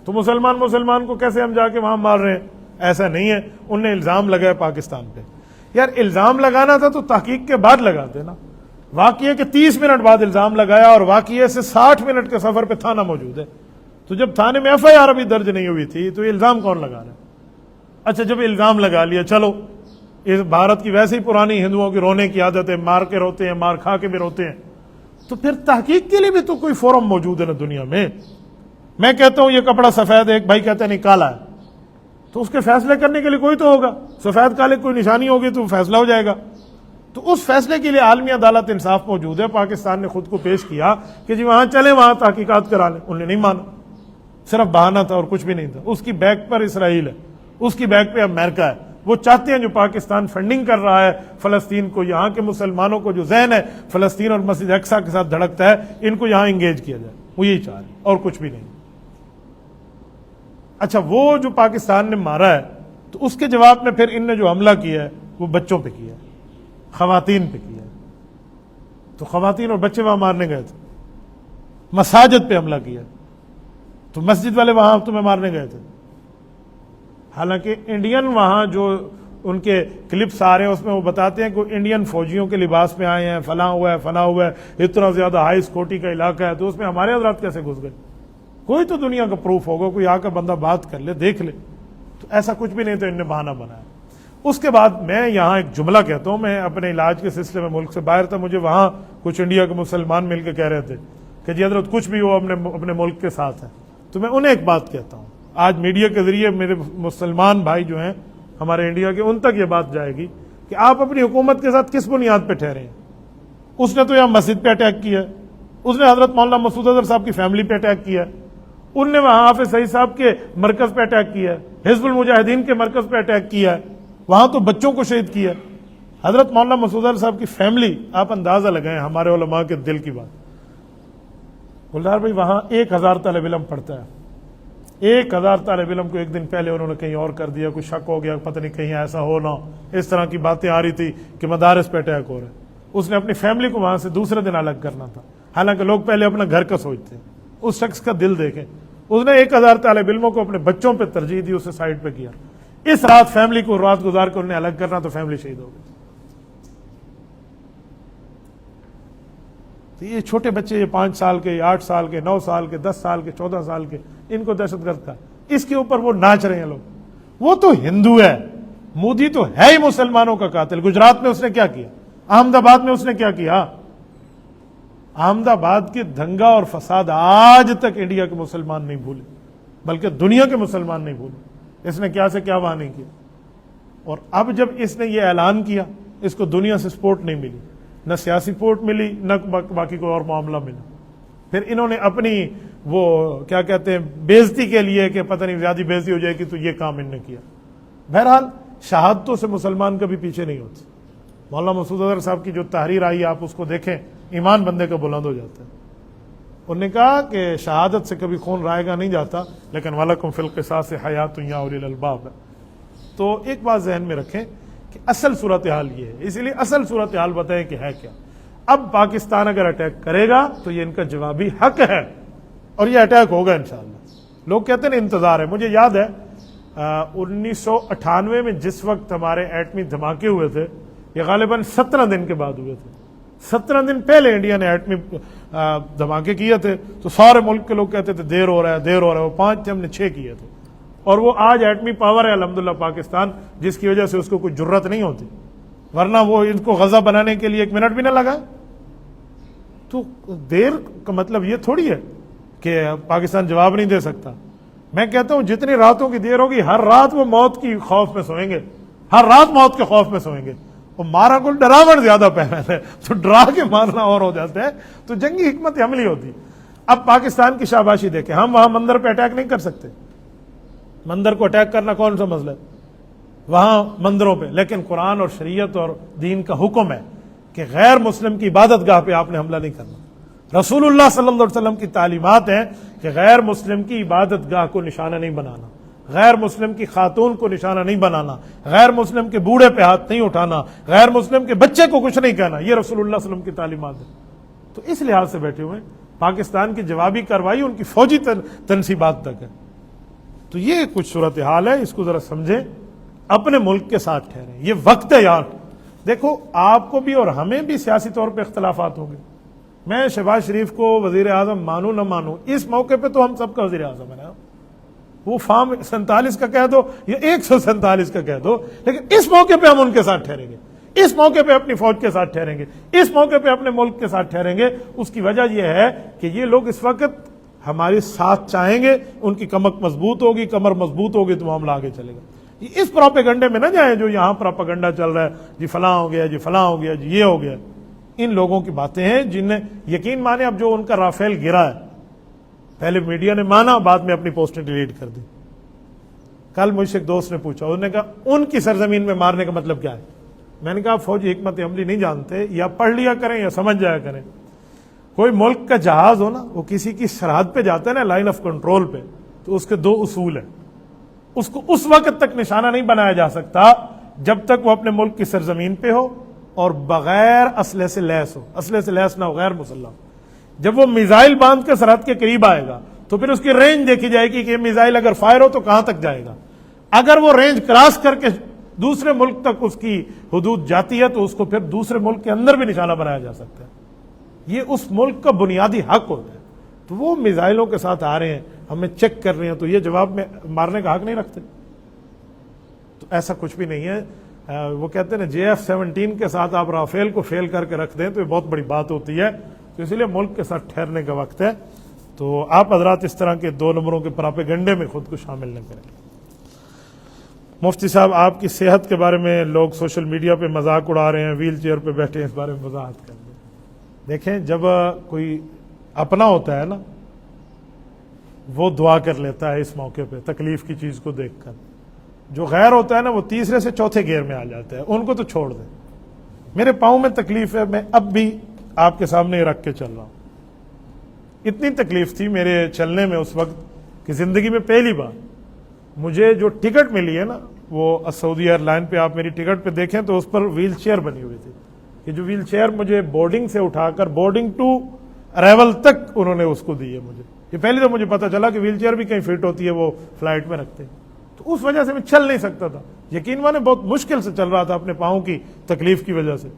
تو مسلمان کو کیسے ہم جا کے وہاں مار رہے ہیں؟ ایسا نہیں ہے، ان نے الزام لگایا پاکستان پہ۔ یار الزام لگانا تھا تو تحقیق کے بعد لگاتے نا، واقعہ کہ 30 منٹ بعد الزام لگایا اور واقعے سے 60 منٹ کے سفر پہ تھانہ موجود ہے، تو جب تھانے میں FIR ابھی درج نہیں ہوئی تھی تو یہ الزام کون لگا رہا ہے؟ اچھا جب الزام لگا لیا، چلو اس بھارت کی ویسے ہی پرانی ہندوؤں کی رونے کی عادت ہے، مار کے روتے ہیں، مار کھا کے بھی روتے ہیں، تو پھر تحقیق کے لیے بھی تو کوئی فورم موجود ہے نا دنیا میں۔ میں کہتا ہوں یہ کپڑا سفید ہے، ایک بھائی کہتا ہے نہیں کالا ہے، تو اس کے فیصلے کرنے کے لیے کوئی تو ہوگا، سفید کالے کوئی نشانی ہوگی تو فیصلہ ہو جائے گا۔ تو اس فیصلے کے لیے عالمی عدالت انصاف موجود ہے، پاکستان نے خود کو پیش کیا کہ جی وہاں چلیں، وہاں تحقیقات کرا لیں، انہوں نے نہیں مانا، صرف بہانہ تھا اور کچھ بھی نہیں تھا۔ اس کی بیک پر اسرائیل ہے، اس کی بیک پہ امریکہ ہے، وہ چاہتے ہیں جو پاکستان فنڈنگ کر رہا ہے فلسطین کو، یہاں کے مسلمانوں کو جو ذہن ہے فلسطین اور مسجد اقصیٰ کے ساتھ دھڑکتا ہے، ان کو یہاں انگیج کیا جائے، وہ یہی چاہ رہے ہیں اور کچھ بھی نہیں۔ اچھا وہ جو پاکستان نے مارا ہے تو اس کے جواب میں پھر ان نے جو حملہ کیا ہے وہ بچوں پہ کیا ہے، خواتین پہ کیا ہے، تو خواتین اور بچے وہاں مارنے گئے تھے۔ مساجد پہ حملہ کیا، تو مسجد والے وہاں تمہیں مارنے گئے تھے۔ حالانکہ انڈین وہاں جو ان کے کلپس آ رہے ہیں اس میں وہ بتاتے ہیں کہ انڈین فوجیوں کے لباس میں آئے ہیں، فلاں ہوا ہے فلاں ہوا ہے، اتنا زیادہ ہائی سیکورٹی کا علاقہ ہے، تو اس میں ہمارے حضرات کیسے گھس گئے؟ کوئی تو دنیا کا پروف ہوگا، کوئی آ کر بندہ بات کر لے، دیکھ لے۔ تو ایسا کچھ بھی نہیں، تو ان نے بہانہ بنایا۔ اس کے بعد میں یہاں ایک جملہ کہتا ہوں، میں اپنے علاج کے سلسلے میں ملک سے باہر تھا، مجھے وہاں کچھ انڈیا کے مسلمان مل کے کہہ رہے تھے کہ جی حضرت کچھ بھی ہو اپنے ملک کے ساتھ ہے، تو میں انہیں ایک بات کہتا ہوں، آج میڈیا کے ذریعے میرے مسلمان بھائی جو ہیں ہمارے انڈیا کے، ان تک یہ بات جائے گی کہ آپ اپنی حکومت کے ساتھ کس بنیاد پہ ٹھہرے ہیں؟ اس نے تو یہاں مسجد پہ اٹیک کیا ہے، اس نے حضرت مولانا مسعود اظہر صاحب کی فیملی پہ اٹیک کیا ہے، ان نے وہاں حافظ سعید صاحب کے مرکز پہ اٹیک کیا ہے، حزب المجاہدین کے مرکز پہ اٹیک کیا ہے، وہاں تو بچوں کو شہید کیا ہے۔ حضرت مولانا مسعود اظہر صاحب کی فیملی، آپ اندازہ لگائیں ہمارے علماء کے دل کی بات. گلزار بھائی وہاں 1000 طالب علم پڑھتا ہے. 1000 طالب علم کو ایک دن پہلے انہوں نے کہیں اور کر دیا، کوئی شک ہو گیا، پتہ نہیں کہیں ایسا ہو نہ، اس طرح کی باتیں آ رہی تھی کہ مدارس پہ اٹیک ہو رہا ہے. اس نے اپنی فیملی کو وہاں سے دوسرے دن الگ کرنا تھا، حالانکہ لوگ پہلے اپنا گھر کا سوچتے ہیں. اس شخص کا دل دیکھیں، اس نے 1000 طالب علموں کو اپنے بچوں پہ ترجیح دی، اسے سائڈ پہ کیا. اس رات فیملی کو رات گزار کے انہیں الگ کرنا، تو فیملی شہید ہو گئی. تو یہ چھوٹے بچے، یہ 5 سال کے، 8 سال کے، 9 سال کے، 10 سال کے، 14 سال کے، ان کو دہشت گرد کا اس کے اوپر وہ ناچ رہے ہیں لوگ. وہ تو ہندو ہے، مودی تو ہے ہی مسلمانوں کا قاتل. گجرات میں اس نے کیا کیا؟ احمد آباد میں اس نے کیا کیا؟ احمد آباد کے دنگا اور فساد آج تک انڈیا کے مسلمان نہیں بھولے، بلکہ دنیا کے مسلمان نہیں بھولے. اس نے کیا سے کیا وہاں نہیں کیا. اور اب جب اس نے یہ اعلان کیا، اس کو دنیا سے سپورٹ نہیں ملی، نہ سیاسی سپورٹ ملی، نہ باقی کوئی اور معاملہ ملا. پھر انہوں نے اپنی وہ کیا کہتے ہیں بےزتی کے لیے کہ پتہ نہیں زیادہ بےزتی ہو جائے گی تو یہ کام ان نے کیا. بہرحال شہادتوں سے مسلمان کبھی پیچھے نہیں ہوتے. مولانا مسعود اظہر صاحب کی جو تحریر آئی آپ اس کو دیکھیں، ایمان بندے کا بلند ہو جاتا ہے. انہوں نے کہا کہ شہادت سے کبھی خون رائے گا نہیں جاتا، لیکن وَلَكُمْ فِي الْقِصَاصِ حَيَاةٌ يَا أُولِي الْأَلْبَابِ. تو ایک بات ذہن میں رکھیں کہ اصل صورتحال یہ ہے، اسی لیے اصل صورتحال بتائیں کہ ہے کیا. اب پاکستان اگر اٹیک کرے گا تو یہ ان کا جوابی حق ہے، اور یہ اٹیک ہوگا انشاءاللہ. لوگ کہتے ہیں انتظار ہے. مجھے یاد ہے 1998 میں جس وقت ہمارے ایٹمی دھماکے ہوئے تھے، یہ غالباً 17 دن کے بعد ہوئے تھے. 17 دن پہلے انڈیا نے ایٹمی دھماکے کیے تھے، تو سارے ملک کے لوگ کہتے تھے دیر ہو رہا ہے دیر ہو رہا ہے. وہ 5 تھے، ہم نے 6 کیے تھے. اور وہ آج ایٹمی پاور ہے الحمدللہ پاکستان، جس کی وجہ سے اس کو کوئی جرت نہیں ہوتی، ورنہ وہ ان کو غزہ بنانے کے لیے 1 منٹ بھی نہ لگا. تو دیر کا مطلب یہ تھوڑی ہے کہ پاکستان جواب نہیں دے سکتا. میں کہتا ہوں جتنی راتوں کی دیر ہوگی، ہر رات وہ موت کی خوف میں سوئیں گے، ہر رات موت کے خوف میں سوئیں گے. وہ مارا کو ڈراون زیادہ پہن ہے، تو ڈرا کے مارنا اور ہو جاتا ہے. تو جنگی حکمت عملی ہوتی. اب پاکستان کی شاباشی دیکھیں، ہم وہاں مندر پہ اٹیک نہیں کر سکتے. مندر کو اٹیک کرنا کون سا مسئلہ ہے وہاں مندروں پہ؟ لیکن قرآن اور شریعت اور دین کا حکم ہے کہ غیر مسلم کی عبادت گاہ پہ آپ نے حملہ نہیں کرنا. رسول اللہ صلی اللہ علیہ وسلم کی تعلیمات ہیں کہ غیر مسلم کی عبادت گاہ کو نشانہ نہیں بنانا، غیر مسلم کی خاتون کو نشانہ نہیں بنانا، غیر مسلم کے بوڑھے پہ ہاتھ نہیں اٹھانا، غیر مسلم کے بچے کو کچھ نہیں کہنا. یہ رسول اللہ صلی اللہ علیہ وسلم کی تعلیمات ہیں. تو اس لحاظ سے بیٹھے ہوئے پاکستان کی جوابی کارروائی ان کی فوجی تنصیبات تک ہے. تو یہ کچھ صورتحال ہے، اس کو ذرا سمجھیں، اپنے ملک کے ساتھ ٹھہریں. یہ وقت ہے یار. دیکھو آپ کو بھی اور ہمیں بھی سیاسی طور پہ اختلافات ہوں گے. میں شہباز شریف کو وزیر اعظم مانوں نہ مانوں، اس موقع پہ تو ہم سب کا وزیر اعظم ہے نا. وہ فارم 47 کا کہہ دو یا 147 کا کہہ دو، لیکن اس موقع پہ ہم ان کے ساتھ ٹھہریں گے، اس موقع پہ اپنی فوج کے ساتھ ٹھہریں گے، اس موقع پہ اپنے ملک کے ساتھ ٹھہریں گے. اس کی وجہ یہ ہے کہ یہ لوگ اس وقت ہمارے ساتھ چاہیں گے، ان کی کمر مضبوط ہوگی، کمر مضبوط ہوگی تو معاملہ آگے چلے گا. اس پروپیگنڈے میں نہ جائیں جو یہاں پروپیگنڈا چل رہا ہے، جی فلاں ہو گیا، جی فلاں ہو گیا، جی یہ ہو گیا. ان لوگوں کی باتیں ہیں جنہیں یقین مانے. اب جو ان کا رافیل گرا ہے، پہلے میڈیا نے مانا، بعد میں اپنی پوسٹیں ڈیلیٹ کر دی. کل مجھ سے ایک دوست نے پوچھا، انہوں نے کہا ان کی سرزمین میں مارنے کا مطلب کیا ہے؟ میں نے کہا فوجی حکمت عملی نہیں جانتے، یا پڑھ لیا کریں یا سمجھ جایا کریں. کوئی ملک کا جہاز ہو نا، وہ کسی کی سرحد پہ جاتا ہے نا، لائن آف کنٹرول پہ، تو اس کے 2 اصول ہیں. اس کو اس وقت تک نشانہ نہیں بنایا جا سکتا جب تک وہ اپنے ملک کی سرزمین پہ ہو اور بغیر اسلحے سے لیس ہو، اسلحے سے لیس نہ ہو، غیر مسلح. جب وہ میزائل باندھ کے سرحد کے قریب آئے گا تو پھر اس کی رینج دیکھی جائے گی کہ یہ میزائل اگر فائر ہو تو کہاں تک جائے گا. اگر وہ رینج کراس کر کے دوسرے ملک تک اس کی حدود جاتی ہے تو اس کو پھر دوسرے ملک کے اندر بھی نشانہ بنایا جا سکتا ہے. یہ اس ملک کا بنیادی حق ہوتا ہے. تو وہ میزائلوں کے ساتھ آ رہے ہیں، ہمیں چیک کر رہے ہیں، تو یہ جواب میں مارنے کا حق نہیں رکھتے. تو ایسا کچھ بھی نہیں ہے. وہ کہتے ہیں JF-17 کے ساتھ آپ رافیل کو فیل کر کے رکھ دیں تو یہ بہت بڑی بات ہوتی ہے. تو اسی لیے ملک کے ساتھ ٹھہرنے کا وقت ہے. تو آپ حضرات اس طرح کے 2 نمبروں کے پراپیگنڈے میں خود کو شامل نہ کریں. مفتی صاحب، آپ کی صحت کے بارے میں لوگ سوشل میڈیا پہ مذاق اڑا رہے ہیں، ویل چیئر پہ بیٹھے ہیں، اس بارے میں وضاحت کر دیں. دیکھیں، جب کوئی اپنا ہوتا ہے نا، وہ دعا کر لیتا ہے اس موقع پہ تکلیف کی چیز کو دیکھ کر. جو غیر ہوتا ہے نا، وہ تیسرے سے چوتھے گیئر میں آ جاتا ہے. ان کو تو چھوڑ دیں. میرے پاؤں میں تکلیف ہے، میں اب بھی آپ کے سامنے رکھ کے چل رہا ہوں. اتنی تکلیف تھی میرے چلنے میں اس وقت کہ زندگی میں پہلی بار مجھے جو ٹکٹ ملی ہے نا، وہ سعودی ایئر لائن پہ آپ میری ٹکٹ پہ دیکھیں تو اس پر ویل چیئر بنی ہوئی تھی. کہ جو ویل چیئر مجھے بورڈنگ سے اٹھا کر بورڈنگ ٹو ارائیول تک انہوں نے اس کو دی ہے مجھے. یہ پہلے تو مجھے پتا چلا کہ ویل چیئر بھی کہیں فٹ ہوتی ہے، وہ فلائٹ میں رکھتے ہیں. تو اس وجہ سے میں چل نہیں سکتا تھا. یقین مانے بہت مشکل سے چل رہا تھا اپنے پاؤں کی تکلیف کی وجہ سے.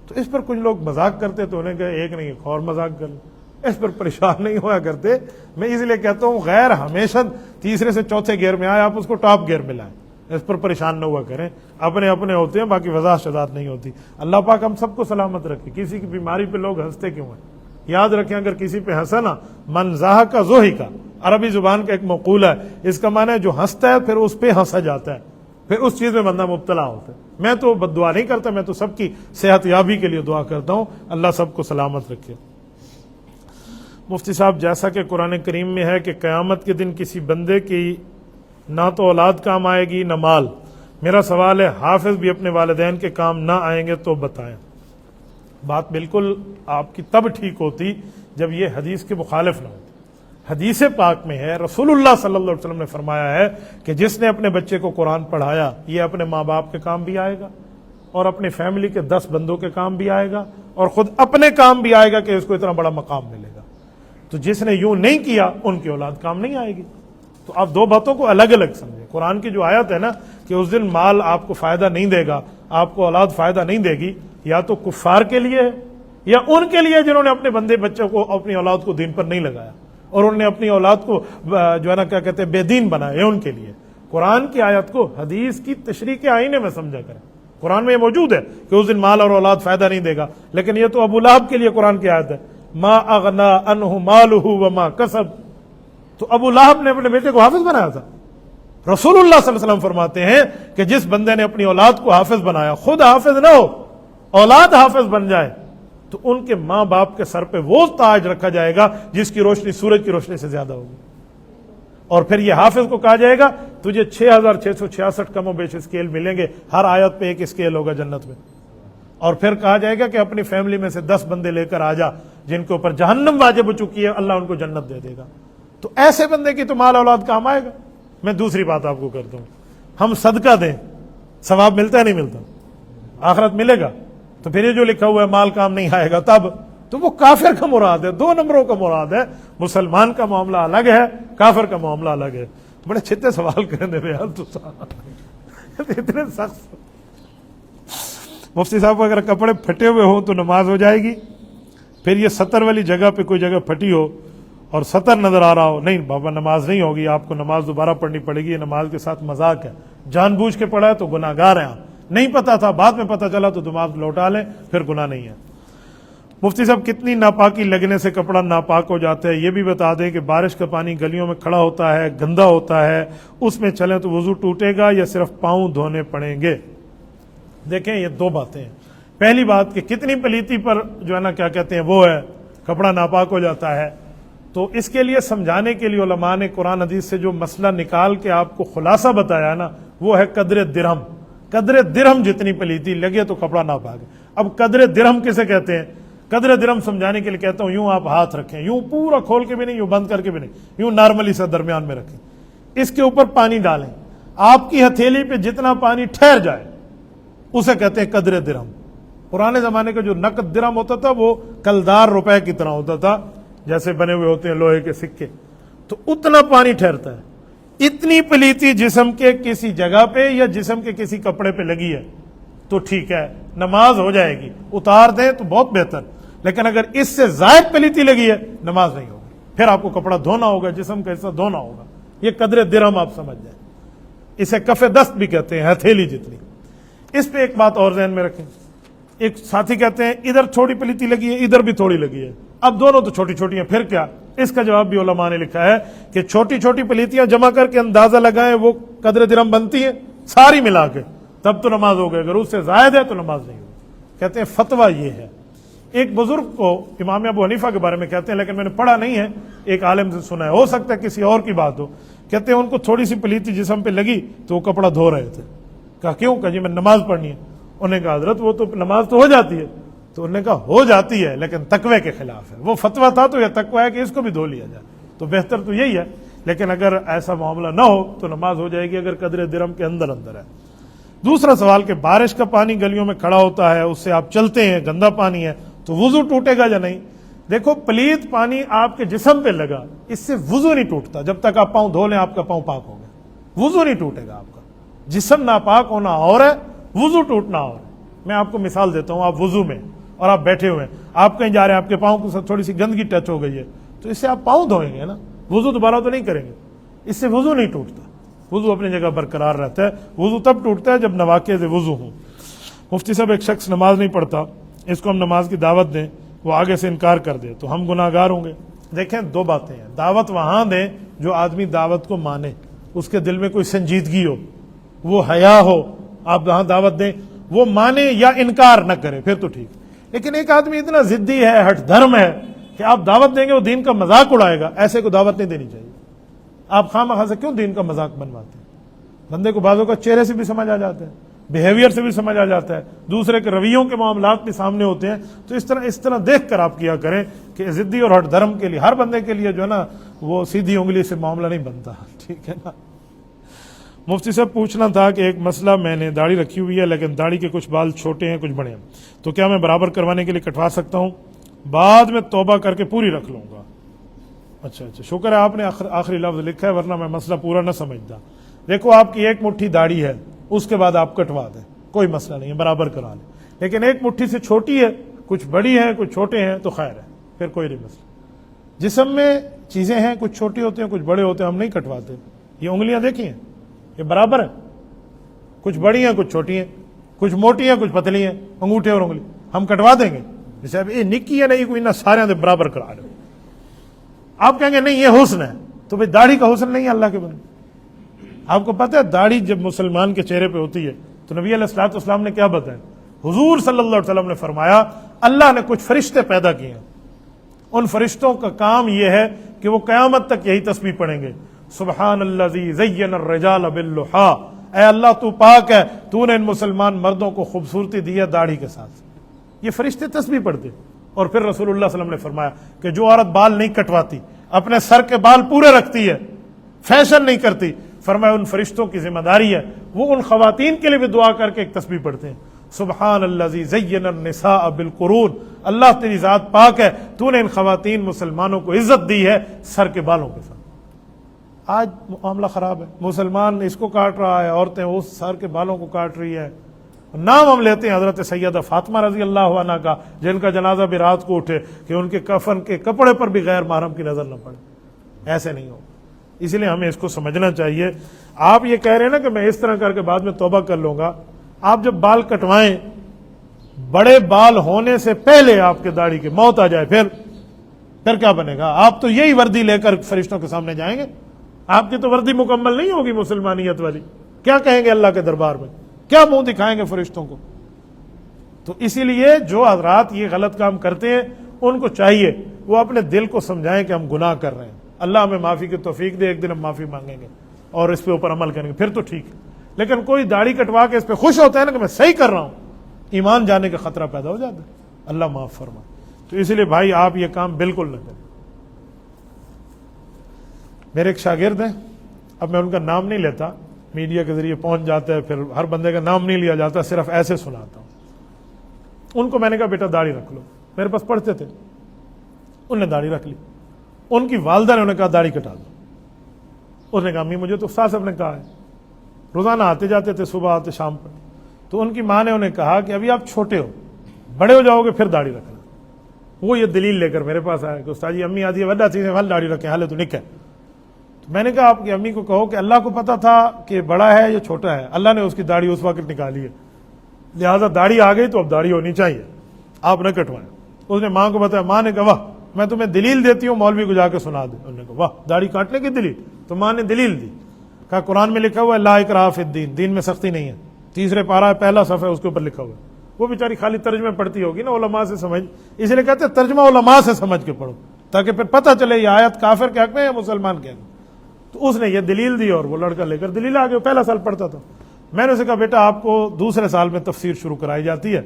تو اس پر کچھ لوگ مذاق کرتے تو انہیں کہ ایک نہیں ایک اور مذاق کر لیں. اس پر پریشان نہیں ہوا کرتے. میں اس لیے کہتا ہوں غیر ہمیشہ تیسرے سے چوتھے گیئر میں آئے، آپ اس کو ٹاپ گیئر میں لائیں. اس پر پریشان نہ ہوا کریں. اپنے اپنے ہوتے ہیں، باقی وضاحت شداد نہیں ہوتی. اللہ پاک ہم سب کو سلامت رکھے. کسی کی بیماری پہ لوگ ہنستے کیوں ہیں؟ یاد رکھیں اگر کسی پہ ہنسا نا، من ضحک ضحک، عربی زبان کا ایک مقولہ ہے. اس کا معنی ہے جو ہنستا ہے پھر اس پہ ہنسا جاتا ہے، پھر اس چیز میں بندہ مبتلا ہوتا ہے. میں تو بد دعا نہیں کرتا، میں تو سب کی صحت یابی کے لیے دعا کرتا ہوں. اللہ سب کو سلامت رکھے. مفتی صاحب، جیسا کہ قرآن کریم میں ہے کہ قیامت کے دن کسی بندے کی نہ تو اولاد کام آئے گی نہ مال. میرا سوال ہے حافظ بھی اپنے والدین کے کام نہ آئیں گے تو بتائیں. بات بالکل آپ کی تب ٹھیک ہوتی جب یہ حدیث کے مخالف نہ ہوتی. حدیث پاک میں ہے، رسول اللہ صلی اللہ علیہ وسلم نے فرمایا ہے کہ جس نے اپنے بچے کو قرآن پڑھایا یہ اپنے ماں باپ کے کام بھی آئے گا اور اپنی فیملی کے 10 بندوں کے کام بھی آئے گا اور خود اپنے کام بھی آئے گا کہ اس کو اتنا بڑا مقام ملے گا. تو جس نے یوں نہیں کیا ان کی اولاد کام نہیں آئے گی. تو آپ دو باتوں کو الگ الگ سمجھیں. قرآن کی جو آیت ہے نا کہ اس دن مال آپ کو فائدہ نہیں دے گا، آپ کو اولاد فائدہ نہیں دے گی، یا تو کفار کے لیے ہے یا ان کے لیے جنہوں نے اپنے بندے بچوں کو، اپنی اولاد کو دین پر نہیں لگایا اور انہوں نے اپنی اولاد کو جو ہے نا کیا کہتے ہیں بے دین بنایا، ان کے لیے. قرآن کی آیت کو حدیث کی تشریح کے آئینے میں سمجھا کریں. قرآن میں یہ موجود ہے کہ اس دن مال اور اولاد فائدہ نہیں دے گا، لیکن یہ تو ابو لہب کے لیے قرآن کی آیت ہے، ما اغنا عنہ مالہ وما کسب. تو ابو لہب نے اپنے بیٹے کو حافظ بنایا تھا. رسول اللہ صلی اللہ علیہ وسلم فرماتے ہیں کہ جس بندے نے اپنی اولاد کو حافظ بنایا، خود حافظ نہ ہو، اولاد حافظ بن جائے، تو ان کے ماں باپ کے سر پہ وہ تاج رکھا جائے گا جس کی روشنی سورج کی روشنی سے زیادہ ہوگی. اور پھر یہ حافظ کو کہا جائے گا تجھے 6666 کم و بیش اسکیل ملیں گے، ہر آیت پہ ایک اسکیل ہوگا جنت میں. اور پھر کہا جائے گا کہ اپنی فیملی میں سے 10 بندے لے کر آ جا جن کے اوپر جہنم واجب ہو چکی ہے، اللہ ان کو جنت دے دے گا. تو ایسے بندے کی تو مال اولاد کام آئے گا. میں دوسری بات آپ کو کرتا ہوں، ہم صدقہ دیں، ثواب ملتا ہے نہیں ملتا؟ آخرت ملے گا. تو پھر یہ جو لکھا ہوا ہے مال کام نہیں آئے گا تب، تو وہ کافر کا مراد ہے، 2 نمبروں کا مراد ہے. مسلمان کا معاملہ الگ ہے، کافر کا معاملہ الگ ہے. بڑے چھتے سوال کرنے میں یار تو اتنے سخت. مفتی صاحب اگر کپڑے پھٹے ہوئے ہوں تو نماز ہو جائے گی؟ پھر یہ 70 والی جگہ پہ کوئی جگہ پھٹی ہو اور 70 نظر آ رہا ہو، نہیں بابا نماز نہیں ہوگی، آپ کو نماز دوبارہ پڑھنی پڑے گی. یہ نماز کے ساتھ مذاق ہے. جان بوجھ کے پڑھا ہے تو گناہ گار ہیں آپ. نہیں پتا تھا، بعد میں پتا چلا تو نماز لوٹا لیں، پھر گناہ نہیں ہے. مفتی صاحب کتنی ناپاکی لگنے سے کپڑا ناپاک ہو جاتا ہے؟ یہ بھی بتا دیں کہ بارش کا پانی گلیوں میں کھڑا ہوتا ہے، گندا ہوتا ہے، اس میں چلیں تو وضو ٹوٹے گا یا صرف پاؤں دھونے پڑیں گے؟ دیکھیں یہ 2 باتیں ہیں. پہلی بات کہ کتنی پلیتی پر جو ہے نا کیا کہتے ہیں وہ ہے کپڑا ناپاک ہو جاتا ہے. تو اس کے لیے سمجھانے کے لیے علماء نے قرآن حدیث سے جو مسئلہ نکال کے آپ کو خلاصہ بتایا نا وہ ہے قدر درہم. قدر درہم جتنی پلیتی لگے تو کپڑا ناپاک ہے. اب قدر درہم کسے کہتے ہیں؟ قدر درہم سمجھانے کے لیے کہتا ہوں یوں آپ ہاتھ رکھیں، یوں پورا کھول کے بھی نہیں، یوں بند کر کے بھی نہیں، یوں نارملی سے درمیان میں رکھیں. اس کے اوپر پانی ڈالیں، آپ کی ہتھیلی پہ جتنا پانی ٹھہر جائے اسے کہتے ہیں قدر درہم. پرانے زمانے کا جو نقد درہم ہوتا تھا وہ کلدار روپے کی طرح ہوتا تھا، جیسے بنے ہوئے ہوتے ہیں لوہے کے سکے. تو اتنا پانی ٹھہرتا ہے. اتنی پلیتی جسم کے کسی جگہ پہ یا جسم کے کسی کپڑے پہ لگی ہے تو ٹھیک ہے، نماز ہو جائے گی. اتار دیں تو بہت بہتر، لیکن اگر اس سے زائد پلیتی لگی ہے نماز نہیں ہوگی. پھر آپ کو کپڑا دھونا ہوگا، جسم کا حصہ دھونا ہوگا. یہ قدر درہم آپ سمجھ جائیں. اسے کف دست بھی کہتے ہیں، ہتھیلی جتنی. اس پہ ایک بات اور ذہن میں رکھیں. ایک ساتھی کہتے ہیں ادھر تھوڑی پلیتی لگی ہے، ادھر بھی تھوڑی لگی ہے. اب دونوں تو چھوٹی چھوٹی ہیں، پھر کیا؟ اس کا جواب بھی علماء نے لکھا ہے کہ چھوٹی چھوٹی پلیتیاں جمع کر کے اندازہ لگائیں وہ قدر درہم بنتی ہیں، ساری ملا کے تب تو نماز ہو گئی. اگر اس سے زائد ہے تو نماز نہیں ہوگی. کہتے ہیں فتویٰ یہ ہے. ایک بزرگ کو امام ابو حنیفہ کے بارے میں کہتے ہیں، لیکن میں نے پڑھا نہیں ہے، ایک عالم سے سنا ہے، ہو سکتا ہے کسی اور کی بات ہو. کہتے ہیں ان کو تھوڑی سی پلیتی جسم پہ لگی تو وہ کپڑا دھو رہے تھے. کہا کیوں؟ کہ جی میں نماز پڑھنی ہے. انہوں نے کہا حضرت وہ تو نماز تو ہو جاتی ہے. تو انہوں نے کہا ہو جاتی ہے لیکن تقوی کے خلاف ہے. وہ فتویٰ تھا تو یہ تقوی ہے کہ اس کو بھی دھو لیا جائے. تو بہتر تو یہی ہے. لیکن اگر ایسا معاملہ نہ ہو تو نماز ہو جائے گی اگر قدر درہم کے اندر ہے. دوسرا سوال کہ بارش کا پانی گلیوں میں کھڑا ہوتا ہے, اس سے آپ چلتے ہیں, گندا پانی ہے, تو وضو ٹوٹے گا یا نہیں؟ دیکھو پلید پانی آپ کے جسم پہ لگا, اس سے وضو نہیں ٹوٹتا. جب تک آپ پاؤں دھو لیں آپ کا پاؤں پاک ہو گیا, وضو نہیں ٹوٹے گا آپ کا. جسم ناپاک ہونا اور ہے, وضو ٹوٹنا اور ہے. میں آپ کو مثال دیتا ہوں. آپ وضو میں اور آپ بیٹھے ہوئے ہیں, آپ کہیں جا رہے ہیں, آپ کے پاؤں کے ساتھ تھوڑی سی گندگی ٹچ ہو گئی ہے, تو اس سے آپ پاؤں دھوئیں گے نا, وضو دوبارہ تو نہیں کریں گے. اس سے وضو نہیں ٹوٹتا, وضو اپنی جگہ برقرار رہتا ہے. وضو تب ٹوٹتا ہے جب نواقض وضو ہوں. مفتی صاحب ایک شخص نماز نہیں پڑھتا, اس کو ہم نماز کی دعوت دیں, وہ آگے سے انکار کر دے تو ہم گناہ گار ہوں گے؟ دیکھیں دو باتیں ہیں. دعوت وہاں دیں جو آدمی دعوت کو مانے, اس کے دل میں کوئی سنجیدگی ہو, وہ حیا ہو, آپ وہاں دعوت دیں, وہ مانے یا انکار نہ کرے, پھر تو ٹھیک. لیکن ایک آدمی اتنا ضدی ہے, ہٹ دھرم ہے کہ آپ دعوت دیں گے وہ دین کا مذاق اڑائے گا, ایسے کو دعوت نہیں دینی چاہیے. آپ خواہ سے کیوں دین کا مذاق بنواتے ہیں؟ بندے کو بعضوں کا چہرے سے بھی سمجھ آ جاتا ہے, بیہیویئر سے بھی سمجھ آ جاتا ہے, دوسرے کے رویوں کے معاملات بھی سامنے ہوتے ہیں. تو اس طرح دیکھ کر آپ کیا کریں کہ ضدی اور ہٹ دھرم کے لیے, ہر بندے کے لیے جو ہے نا وہ سیدھی انگلی سے معاملہ نہیں بنتا, ٹھیک ہے نا. مفتی صاحب پوچھنا تھا کہ ایک مسئلہ, میں نے داڑھی رکھی ہوئی ہے لیکن داڑھی کے کچھ بال چھوٹے ہیں کچھ بڑے ہیں, تو کیا میں برابر کروانے کے لیے کٹوا سکتا ہوں؟ بعد میں توبہ کر کے پوری رکھ لوں گا. اچھا, شکر ہے آپ نے آخری لفظ لکھا ہے, ورنہ میں مسئلہ پورا نہ سمجھتا. دیکھو آپ کی ایک مٹھی داڑھی ہے, اس کے بعد آپ کٹوا دیں, کوئی مسئلہ نہیں ہے, برابر کرا لیں. لیکن ایک مٹھی سے چھوٹی ہے, کچھ بڑی ہیں کچھ چھوٹے ہیں, تو خیر ہے, پھر کوئی نہیں مسئلہ. جسم میں چیزیں ہیں, کچھ چھوٹی ہوتے ہیں کچھ بڑے ہوتے ہیں, ہم نہیں کٹواتے. یہ انگلیاں دیکھی ہیں, یہ برابر ہیں, کچھ بڑی ہیں کچھ چھوٹی ہیں, کچھ موٹی ہیں کچھ پتلی ہیں, انگوٹھے اور انگلی, ہم کٹوا دیں گے. جیسے اب یہ نکی ہے نہیں کوئی نہ, سارے برابر کرا لو. آپ کہیں گے نہیں یہ حسن ہے, تو بھائی داڑھی کا حسن نہیں ہے اللہ کے بندے. آپ کو پتہ ہے داڑھی جب مسلمان کے چہرے پہ ہوتی ہے تو نبی علیہ الصلوۃ والسلام نے کیا بتایا؟ حضور صلی اللہ علیہ وسلم نے فرمایا اللہ نے کچھ فرشتے پیدا کیے ہیں, ان فرشتوں کا کام یہ ہے کہ وہ قیامت تک یہی تسبیح پڑھیں گے, سبحان الذی زین الرجال باللحا, اے اللہ تو پاک ہے, تو نے ان مسلمان مردوں کو خوبصورتی دی ہے داڑھی کے ساتھ. یہ فرشتے تسبیح پڑھتے. اور پھر رسول اللہ صلی اللہ علیہ وسلم نے فرمایا کہ جو عورت بال نہیں کٹواتی, اپنے سر کے بال پورے رکھتی ہے, فیشن نہیں کرتی, فرمایا ان فرشتوں کی ذمہ داری ہے وہ ان خواتین کے لیے بھی دعا کر کے ایک تسبیح پڑھتے ہیں, سبحان الذی زین النساء بالقرون, اللہ تیری ذات پاک ہے, تو نے ان خواتین مسلمانوں کو عزت دی ہے سر کے بالوں کے ساتھ. آج معاملہ خراب ہے, مسلمان اس کو کاٹ رہا ہے, عورتیں اس سر کے بالوں کو کاٹ رہی ہے. نام ہم لیتے ہیں حضرت سیدہ فاطمہ رضی اللہ عنہا کا, جن کا جنازہ بھی رات کو اٹھے کہ ان کے کفن کے کپڑے پر بھی غیر محرم کی نظر نہ پڑے. ایسے نہیں ہو, اس لیے ہمیں اس کو سمجھنا چاہیے. آپ یہ کہہ رہے ہیں نا کہ میں اس طرح کر کے بعد میں توبہ کر لوں گا, آپ جب بال کٹوائیں, بڑے بال ہونے سے پہلے آپ کے داڑھی کی موت آ جائے, پھر کیا بنے گا؟ آپ تو یہی وردی لے کر فرشتوں کے سامنے جائیں گے, آپ کی تو وردی مکمل نہیں ہوگی مسلمانیت والی. کیا کہیں گے اللہ کے دربار میں, کیا منہ دکھائیں گے فرشتوں کو؟ تو اسی لیے جو حضرات یہ غلط کام کرتے ہیں ان کو چاہیے وہ اپنے دل کو سمجھائیں کہ ہم گناہ کر رہے ہیں, اللہ ہمیں معافی کی توفیق دے, ایک دن ہم معافی مانگیں گے اور اس پہ اوپر عمل کریں گے, پھر تو ٹھیک ہے. لیکن کوئی داڑھی کٹوا کے اس پہ خوش ہوتا ہے نا کہ میں صحیح کر رہا ہوں, ایمان جانے کا خطرہ پیدا ہو جاتا ہے. اللہ معاف فرمائے. تو اسی لیے بھائی آپ یہ کام بالکل نہ کریں. میرے ایک شاگرد ہیں, اب میں ان کا نام نہیں لیتا, میڈیا کے ذریعے پہنچ جاتا ہے, پھر ہر بندے کا نام نہیں لیا جاتا, صرف ایسے سناتا ہوں. ان کو میں نے کہا بیٹا داڑھی رکھ لو, میرے پاس پڑھتے تھے, انہوں نے داڑھی رکھ لی. ان کی والدہ نے انہیں کہا داڑھی کٹا دو. اس نے کہا امی مجھے تو استاد صاحب نے کہا ہے, روزانہ آتے جاتے تھے, صبح آتے شام پر. تو ان کی ماں نے انہیں کہا کہ ابھی آپ چھوٹے ہو, بڑے ہو جاؤ گے پھر داڑھی رکھنا. وہ یہ دلیل لے کر میرے پاس آئے کہ استاد جی امی آدھی وڈا چیزیں حل داڑھی رکھیں, حال تو نکے. میں نے کہا آپ کی امی کو کہو کہ اللہ کو پتا تھا کہ بڑا ہے یا چھوٹا ہے, اللہ نے اس کی داڑھی اس وقت نکالی ہے, لہٰذا داڑھی آ گئی تو اب داڑھی ہونی چاہیے, آپ نہ کٹوائیں. اس نے ماں کو بتایا, ماں نے کہا واہ میں تمہیں دلیل دیتی ہوں, مولوی کو جا کے سنا دے. انہوں نے کہا واہ داڑھی کاٹنے کی دلیل, تو ماں نے دلیل دی. کہا قرآن میں لکھا ہوا ہے لا اکراہ فی الدین, دین میں سختی نہیں ہے. 3 پارہ پہلا صفحہ اس کے اوپر لکھا ہوا ہے. وہ بیچاری خالی ترجمے پڑھتی ہوگی نا, علماء سے سمجھ, اس لیے کہتے ہیں ترجمہ علماء سے سمجھ کے پڑھو تاکہ پھر پتہ چلے یہ آیت کافر کے حق میں یا مسلمان کے حق میں. تو اس نے یہ دلیل دی اور وہ لڑکا لے کر دلیل آ گیا, پہلا سال پڑھتا تھا. میں نے اسے کہا بیٹا آپ کو دوسرے سال میں تفسیر شروع کرائی جاتی ہے,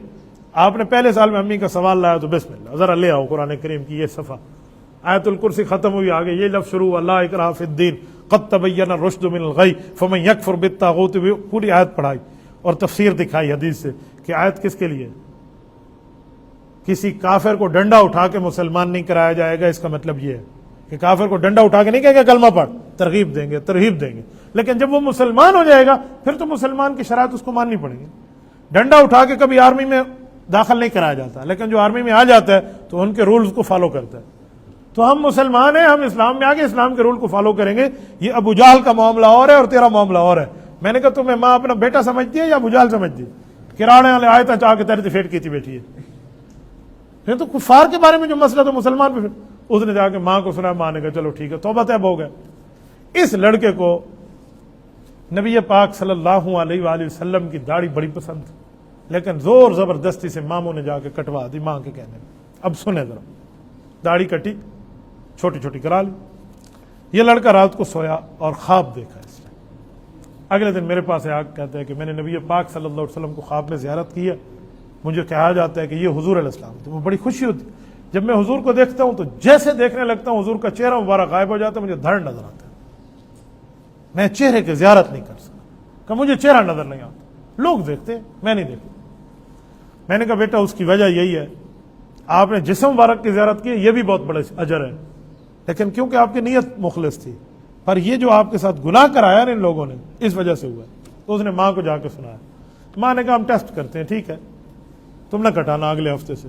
آپ نے پہلے سال میں امی کا سوال لایا تو بسم اللہ ذرا لے آؤ قرآن کریم کی یہ صفحہ, آیت الکرسی ختم ہوئی, آگے یہ لفظ شروع ہوا لا اکراہ فی الدین قد تبین الرشد من الغی فمن یکفر بالطاغوت, پوری آیت پڑھائی اور تفسیر دکھائی حدیث سے کہ آیت کس کے لیے, کسی کافر کو ڈنڈا اٹھا کے مسلمان نہیں کرایا جائے گا. اس کا مطلب یہ ہے کہ کافر کو ڈنڈا اٹھا کے نہیں کہیں گے کلمہ پڑھ, ترغیب دیں گے, ترہیب دیں گے, لیکن جب وہ مسلمان ہو جائے گا پھر تو مسلمان کی شرائط اس کو ماننی پڑیں گی. ڈنڈا اٹھا کے کبھی آرمی میں داخل نہیں کرایا جاتا, لیکن جو آرمی میں آ جاتا ہے تو ان کے رولز کو فالو کرتا ہے. تو ہم مسلمان ہیں, ہم اسلام میں آ کے اسلام کے رول کو فالو کریں گے. یہ ابو جہل کا معاملہ اور ہے اور تیرا معاملہ اور ہے. میں نے کہا تمہیں ماں اپنا بیٹا سمجھتی ہے یا ابو جہل سمجھتی ہے؟ کرانے والے آئے تھا چاہ کے تیرے فیٹ کی تھی بیٹھی ہے. پھر تو کفار کے بارے میں جو مسئلہ تو مسلمان پہ, اس نے جا کے ماں کو سنا, ماں نے کہا چلو ٹھیک ہے توبہ طیب ہو گیا. اس لڑکے کو نبی پاک صلی اللہ علیہ وآلہ وسلم کی داڑھی بڑی پسند تھی, لیکن زور زبردستی سے ماموں نے جا کے کٹوا دی ماں کے کہنے میں. اب سنیں ذرا, داڑھی کٹی, چھوٹی چھوٹی کرا لی. یہ لڑکا رات کو سویا اور خواب دیکھا اس نے. اگلے دن میرے پاس آ کے کہتا ہے کہ میں نے نبی پاک صلی اللہ علیہ وسلم کو خواب میں زیارت کی ہے, مجھے کہا جاتا ہے کہ یہ حضور علیہ السلام, تو وہ بڑی خوشی ہوتی. جب میں حضور کو دیکھتا ہوں تو جیسے دیکھنے لگتا ہوں حضور کا چہرہ مبارک غائب ہو جاتا ہے, مجھے دھڑ نظر آتا ہے, میں چہرے کی زیارت نہیں کر سکتا, کہ مجھے چہرہ نظر نہیں آتا, لوگ دیکھتے ہیں میں نہیں دیکھتا. میں نے کہا بیٹا اس کی وجہ یہی ہے, آپ نے جسم مبارک کی زیارت کی, یہ بھی بہت بڑا اجر ہے, لیکن کیونکہ آپ کی نیت مخلص تھی, پر یہ جو آپ کے ساتھ گناہ کرایا نا ان لوگوں نے, اس وجہ سے ہوا ہے. تو اس نے ماں کو جا کے سنایا. ماں نے کہا ہم ٹیسٹ کرتے ہیں, ٹھیک ہے تم نہ کٹانا اگلے ہفتے سے.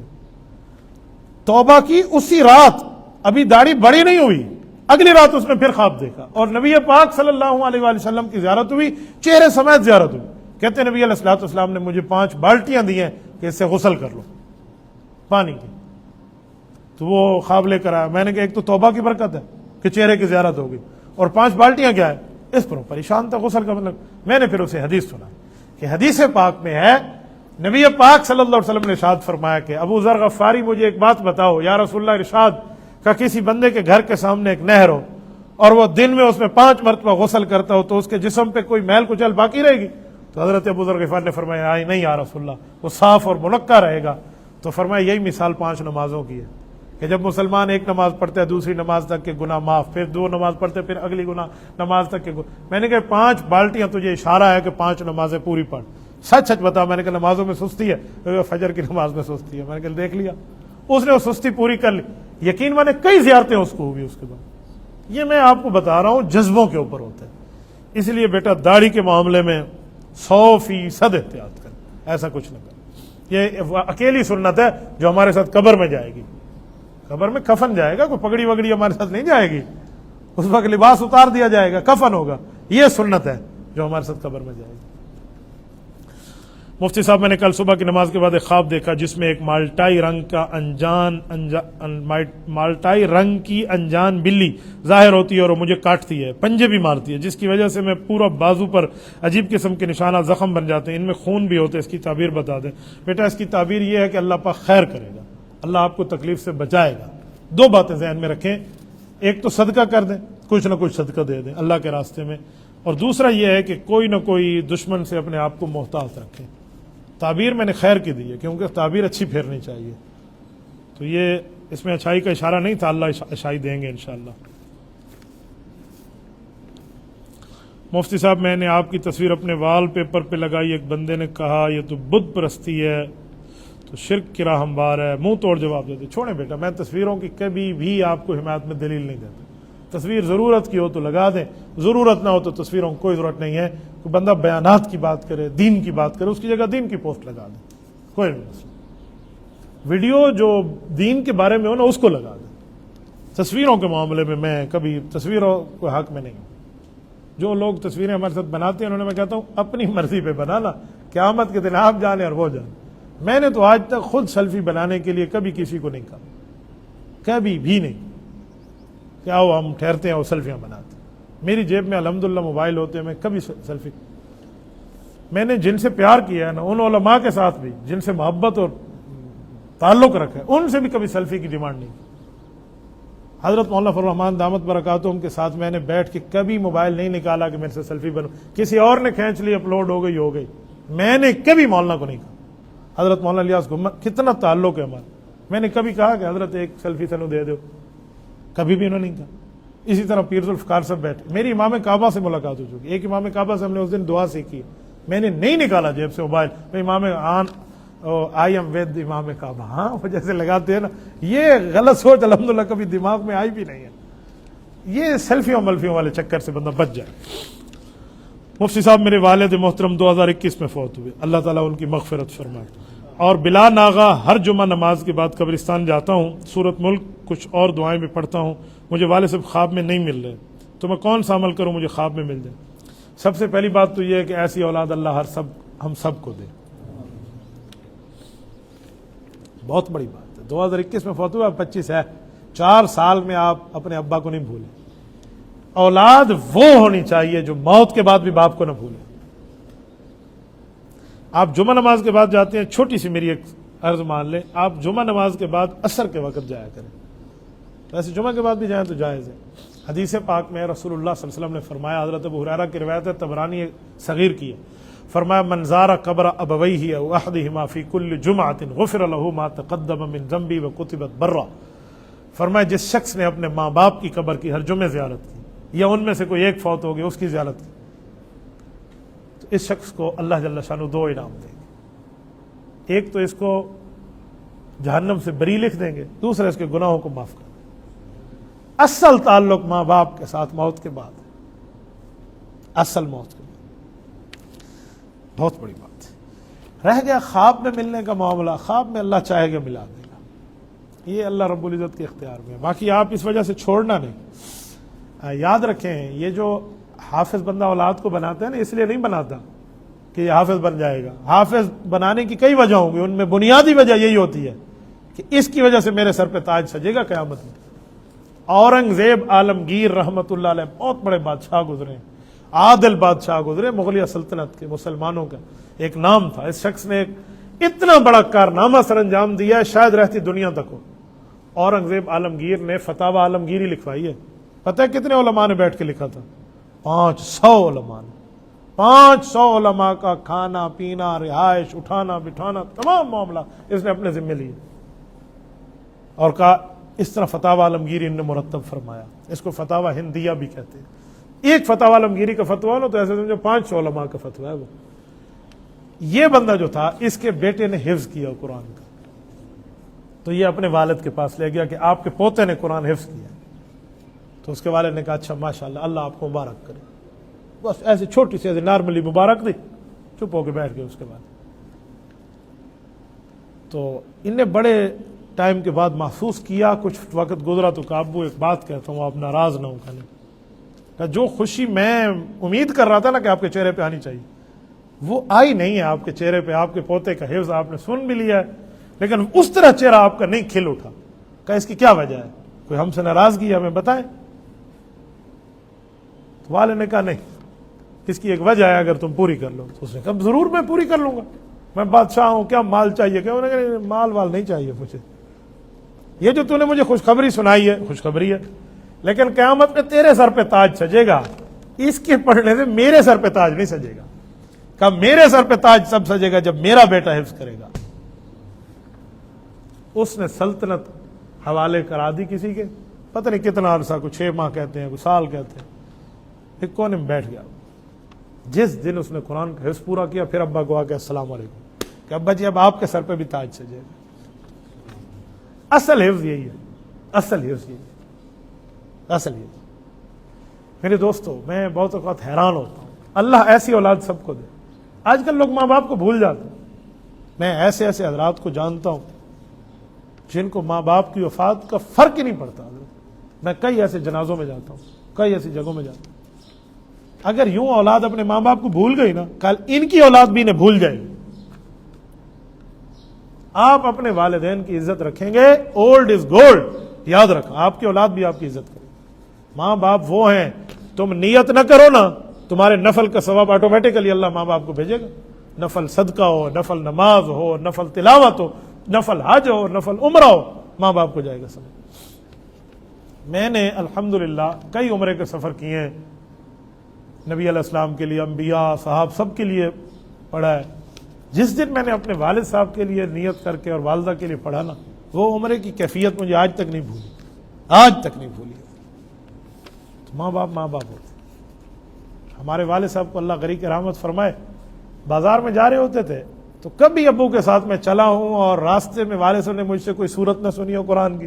توبہ کی اسی رات, ابھی داڑھی بڑی نہیں ہوئی, اگلی رات اس نے پھر خواب دیکھا اور نبی پاک صلی اللہ علیہ وآلہ وسلم کی زیارت ہوئی, چہرے سمیت زیارت ہوئی. کہتے نبی علیہ الصلوۃ والسلام نے مجھے 5 بالٹیاں دی ہیں کہ اس سے غسل کر لو پانی کی. تو وہ خواب لے کر آیا. میں نے کہا ایک تو توبہ کی برکت ہے کہ چہرے کی زیارت ہوگی, اور 5 بالٹیاں کیا ہے, اس پر پریشان تھا غسل کا مطلب. میں نے پھر اسے حدیث سنا کہ حدیث پاک میں ہے نبی پاک صلی اللہ علیہ وسلم نے ارشاد فرمایا کہ ابو ذر غفاری مجھے ایک بات بتاؤ یا رسول اللہ, ارشاد کا کسی بندے کے گھر کے سامنے ایک نہر ہو اور وہ دن میں اس میں 5 مرتبہ غسل کرتا ہو تو اس کے جسم پہ کوئی میل کچل باقی رہے گی؟ تو حضرت ابو ذر غفاری نے فرمایا نہیں یا رسول اللہ, وہ صاف اور منقع رہے گا. تو فرمایا یہی مثال 5 نمازوں کی ہے کہ جب مسلمان ایک نماز پڑھتا ہے دوسری نماز تک کے گناہ معاف, پھر 2 نماز پڑھتے پھر اگلی گناہ نماز تک کے گناہ. میں نے کہا 5 بالٹیاں تجھے اشارہ ہے کہ 5 نمازیں پوری پڑھ. سچ سچ بتا. میں نے کہا نمازوں میں سستی ہے, فجر کی نماز میں سستی ہے. میں نے کہا دیکھ لیا, اس نے وہ سستی پوری کر لی. یقین مانے کئی زیارتیں اس کو ہوئی اس کے بعد. یہ میں آپ کو بتا رہا ہوں جذبوں کے اوپر ہوتا ہے. اس لیے بیٹا داڑھی کے معاملے میں 100% احتیاط کر, ایسا کچھ نہ کر. یہ اکیلی سنت ہے جو ہمارے ساتھ قبر میں جائے گی. قبر میں کفن جائے گا, کوئی پگڑی وگڑی ہمارے ساتھ نہیں جائے گی. اس وقت لباس اتار دیا جائے گا, کفن ہوگا. یہ سنت ہے جو ہمارے ساتھ قبر میں جائے گی. مفتی صاحب, میں نے کل صبح کی نماز کے بعد ایک خواب دیکھا جس میں ایک مالٹائی رنگ کی انجان بلی ظاہر ہوتی ہے اور وہ مجھے کاٹتی ہے, پنجے بھی مارتی ہے, جس کی وجہ سے میں پورا بازو پر عجیب قسم کے نشانات زخم بن جاتے ہیں, ان میں خون بھی ہوتے ہیں. اس کی تعبیر بتا دیں. بیٹا اس کی تعبیر یہ ہے کہ اللہ پاک خیر کرے گا, اللہ آپ کو تکلیف سے بچائے گا. 2 باتیں ذہن میں رکھیں, ایک تو صدقہ کر دیں, کچھ نہ کچھ صدقہ دے دیں اللہ کے راستے میں, اور دوسرا یہ ہے کہ کوئی نہ کوئی دشمن سے اپنے آپ کو محتاط رکھیں. تعبیر میں نے خیر کی دی ہے کیونکہ تعبیر اچھی پھیرنی چاہیے. تو یہ اس میں اچھائی کا اشارہ نہیں تھا, اللہ اچھائی دیں گے انشاءاللہ. مفتی صاحب, میں نے آپ کی تصویر اپنے وال پیپر پہ لگائی, ایک بندے نے کہا یہ تو بت پرستی ہے, تو شرک کی راہ ہموار ہے. منہ توڑ جواب دیتے. چھوڑیں بیٹا, میں تصویروں کی کبھی بھی آپ کو حمایت میں دلیل نہیں دیتا. تصویر ضرورت کی ہو تو لگا دیں, ضرورت نہ ہو تو تصویروں کو کوئی ضرورت نہیں ہے. کوئی بندہ بیانات کی بات کرے, دین کی بات کرے, اس کی جگہ دین کی پوسٹ لگا دیں, کوئی نہیں مسئلہ. ویڈیو جو دین کے بارے میں ہو نا اس کو لگا دیں. تصویروں کے معاملے میں میں کبھی تصویروں کو حق میں نہیں ہوں. جو لوگ تصویریں ہمارے ساتھ بناتے ہیں انہوں نے, میں کہتا ہوں اپنی مرضی پہ بنانا, قیامت کے دن آپ جانے اور وہ جانے. میں نے تو آج تک خود سیلفی بنانے کے لیے کبھی کسی کو نہیں کہا, کبھی بھی نہیں. کیا ہو ہم ٹھہرتے ہیں اور سیلفیاں بناتے ہیں. میری جیب میں الحمدللہ موبائل ہوتے ہیں, میں کبھی سیلفی. میں نے جن سے پیار کیا ہے نا, ان علماء کے ساتھ بھی جن سے محبت اور تعلق رکھا ہے, ان سے بھی کبھی سیلفی کی ڈیمانڈ نہیں کی. حضرت مولانا فضل الرحمان دامت برکاتہم کے ساتھ میں نے بیٹھ کے کبھی موبائل نہیں نکالا کہ میرے سے سیلفی بنو، کسی اور نے کھینچ لی اپلوڈ ہو گئی، میں نے کبھی مولانا کو نہیں کہا۔ حضرت مولانا الیاس گھمت کتنا تعلق ہے ہمارا، میں نے کبھی کہا کہ حضرت ایک سیلفی سنو دے دو، کبھی بھی انہوں نے نہیں کہا۔ اسی طرح پیر ذوالفقار صاحب بیٹھے، میری امام کعبہ سے ملاقات ہو چکی، ایک امام کعبہ سے ہم نے اس دن دعا سیکھی، میں نے نہیں نکالا جیب سے موبائل، میں امام آئی ایم ود امام کعبہ، ہاں وہ جیسے لگاتے ہیں نا، یہ غلط سوچ الحمدللہ کبھی دماغ میں آئی بھی نہیں ہے۔ یہ سیلفیوں ملفیوں والے چکر سے بندہ بچ جائے۔ مفتی صاحب میرے والد محترم 2021 میں فوت ہوئے، اللہ تعالیٰ ان کی مغفرت فرمائے، اور بلا ناغہ ہر جمعہ نماز کے بعد قبرستان جاتا ہوں، سورۃ ملک کچھ اور دعائیں بھی پڑھتا ہوں، مجھے والد صاحب خواب میں نہیں مل رہے، تو میں کون سا عمل کروں مجھے خواب میں مل جائے؟ سب سے پہلی بات تو یہ ہے کہ ایسی اولاد اللہ ہم سب کو دے، بہت بڑی بات ہے۔ 2021 میں فوت ہوا، 25 ہے، 4 سال میں آپ اپنے ابا کو نہیں بھولیں۔ اولاد وہ ہونی چاہیے جو موت کے بعد بھی باپ کو نہ بھولے۔ آپ جمعہ نماز کے بعد جاتے ہیں، چھوٹی سی میری ایک عرض مان لیں، آپ جمعہ نماز کے بعد عصر کے وقت جایا کریں، ویسے جمعہ کے بعد بھی جائیں تو جائز ہے۔ حدیث پاک میں رسول اللہ صلی اللہ علیہ وسلم نے فرمایا، حضرت ابو ہریرہ کی روایت ہے، طبرانی صغیر کی ہے، فرمایا من زار قبر ابویہ او احدہما فی کل جمعۃ غفر لہ ما تقدم من ذنبہ وکتبت برا۔ فرمایا جس شخص نے اپنے ماں باپ کی قبر کی ہر جمعے زیارت کی، یا ان میں سے کوئی ایک فوت ہو گیا اس کی زیارت کی، تو اس شخص کو اللہ جل شانہ 2 انعام دیں گے، ایک تو اس کو جہنم سے بری لکھ دیں گے، دوسرا اس کے گناہوں کو معاف کر دیں گے۔ اصل تعلق ماں باپ کے ساتھ موت کے بعد ہے، اصل موت کے بعد، بہت بڑی بات ہے۔ رہ گیا خواب میں ملنے کا معاملہ، خواب میں اللہ چاہے گا ملا دے گا، یہ اللہ رب العزت کے اختیار میں ہے، باقی آپ اس وجہ سے چھوڑنا نہیں۔ یاد رکھیں، یہ جو حافظ بندہ اولاد کو بناتا ہے نا، اس لیے نہیں بناتا کہ یہ حافظ بن جائے گا، حافظ بنانے کی کئی وجہ ہوں گی، ان میں بنیادی وجہ یہی ہوتی ہے کہ اس کی وجہ سے میرے سر پہ تاج سجے گا قیامت میں۔ اورنگزیب عالمگیر رحمۃ اللہ علیہ بہت بڑے بادشاہ گزرے، عادل بادشاہ گزرے، مغلیہ سلطنت کے مسلمانوں کا ایک نام تھا، اس شخص نے ایک اتنا بڑا کارنامہ سر انجام دیا ہے، شاید رہتی دنیا تک ہو۔ اورنگزیب عالمگیر نے فتاوی عالمگیری لکھوائی ہے، پتہ ہے کتنے علماء نے بیٹھ کے لکھا تھا؟ 500 علماء نے، 500 علماء کا کھانا پینا، رہائش، اٹھانا بٹھانا، تمام معاملہ اس نے اپنے ذمہ لیے، اور کہا اس طرح فتاوی عالمگیری ان نے مرتب فرمایا، اس کو فتاوی ہندیہ بھی کہتے ہیں۔ ایک فتاوی عالمگیری کا فتویٰ نا تو ایسے سمجھو 500 علماء کا فتویٰ ہے وہ۔ یہ بندہ جو تھا، اس کے بیٹے نے حفظ کیا قرآن کا، تو یہ اپنے والد کے پاس لے گیا کہ آپ کے پوتے نے قرآن حفظ کیا، تو اس کے والد نے کہا اچھا ماشاءاللہ، اللہ آپ کو مبارک کرے، بس ایسے چھوٹی سی ایسے نارملی مبارک دی، چپ ہو کے بیٹھ گئے۔ اس کے بعد تو ان نے بڑے ٹائم کے بعد محسوس کیا، کچھ وقت گزرا تو کہا ابو ایک بات کہتا ہوں، آپ ناراض نہ ہوں، کہ جو خوشی میں امید کر رہا تھا نا کہ آپ کے چہرے پہ آنی چاہیے، وہ آئی نہیں ہے آپ کے چہرے پہ۔ آپ کے پوتے کا حفظ آپ نے سن بھی لیا ہے، لیکن اس طرح چہرہ آپ کا نہیں کھل اٹھا۔ کہ اس کی کیا وجہ ہے؟ کوئی ہم سے ناراضگی ہے، ہمیں بتائیں۔ تو والد نے کہا نہیں، اس کی ایک وجہ ہے، اگر تم پوری کر لو۔ تو اس نے کہا ضرور میں پوری کر لوں گا، میں بادشاہ ہوں، کیا مال چاہیے؟ کہ انہوں نے کہا مال وال نہیں چاہیے مجھے، یہ جو تو نے مجھے خوشخبری سنائی ہے خوشخبری ہے، لیکن قیامت میں تیرے سر پہ تاج سجے گا، اس کے پڑھنے سے میرے سر پہ تاج نہیں سجے گا۔ کہا میرے سر پہ تاج سب سجے گا جب میرا بیٹا حفظ کرے گا۔ اس نے سلطنت حوالے کرا دی کسی کے، پتہ نہیں کتنا عرصہ، کوئی 6 ماہ کہتے ہیں، کوئی سال کہتے ہیں، ایک کونے میں بیٹھ گیا۔ جس دن اس نے قرآن کا حفظ پورا کیا، پھر ابا کو آ کے السلام علیکم، کہ ابا جی اب آپ کے سر پہ بھی تاج سجے گا۔ اصل حفظ یہی ہے، اصل حفظ یہی ہے، اصل حفظ۔ میرے دوستو، میں بہت اوقات حیران ہوتا ہوں، اللہ ایسی اولاد سب کو دے۔ آج کل لوگ ماں باپ کو بھول جاتے ہیں۔ میں ایسے ایسے حضرات کو جانتا ہوں جن کو ماں باپ کی وفات کا فرق ہی نہیں پڑتا۔ میں کئی ایسے جنازوں میں جاتا ہوں، کئی ایسی جگہوں میں جاتا ہوں۔ اگر یوں اولاد اپنے ماں باپ کو بھول گئی نا، کل ان کی اولاد بھی انہیں بھول جائے گی۔ آپ اپنے والدین کی عزت رکھیں گے، اولڈ از گولڈ، یاد رکھیں، آپ کی اولاد بھی آپ کی عزت کرے۔ ماں باپ وہ ہیں، تم نیت نہ کرو نا، تمہارے نفل کا ثواب آٹومیٹیکلی اللہ ماں باپ کو بھیجے گا۔ نفل صدقہ ہو، نفل نماز ہو، نفل تلاوت ہو، نفل حج ہو، نفل عمرہ ہو، ماں باپ کو جائے گا سمجھ۔ میں نے الحمدللہ کئی عمرے کے سفر کیے ہیں، نبی علیہ السلام کے لیے، انبیاء، صحاب سب کے لیے پڑھا ہے۔ جس دن میں نے اپنے والد صاحب کے لیے نیت کر کے اور والدہ کے لیے پڑھا نا، وہ عمرے کی کیفیت مجھے آج تک نہیں بھولی، آج تک نہیں بھولی۔ تو ماں باپ ہوتے، ہمارے والد صاحب کو اللہ غریق رحمت فرمائے، بازار میں جا رہے ہوتے تھے تو کبھی ابو کے ساتھ میں چلا ہوں اور راستے میں والد صاحب نے مجھ سے کوئی صورت نہ سنی ہو قرآن کی،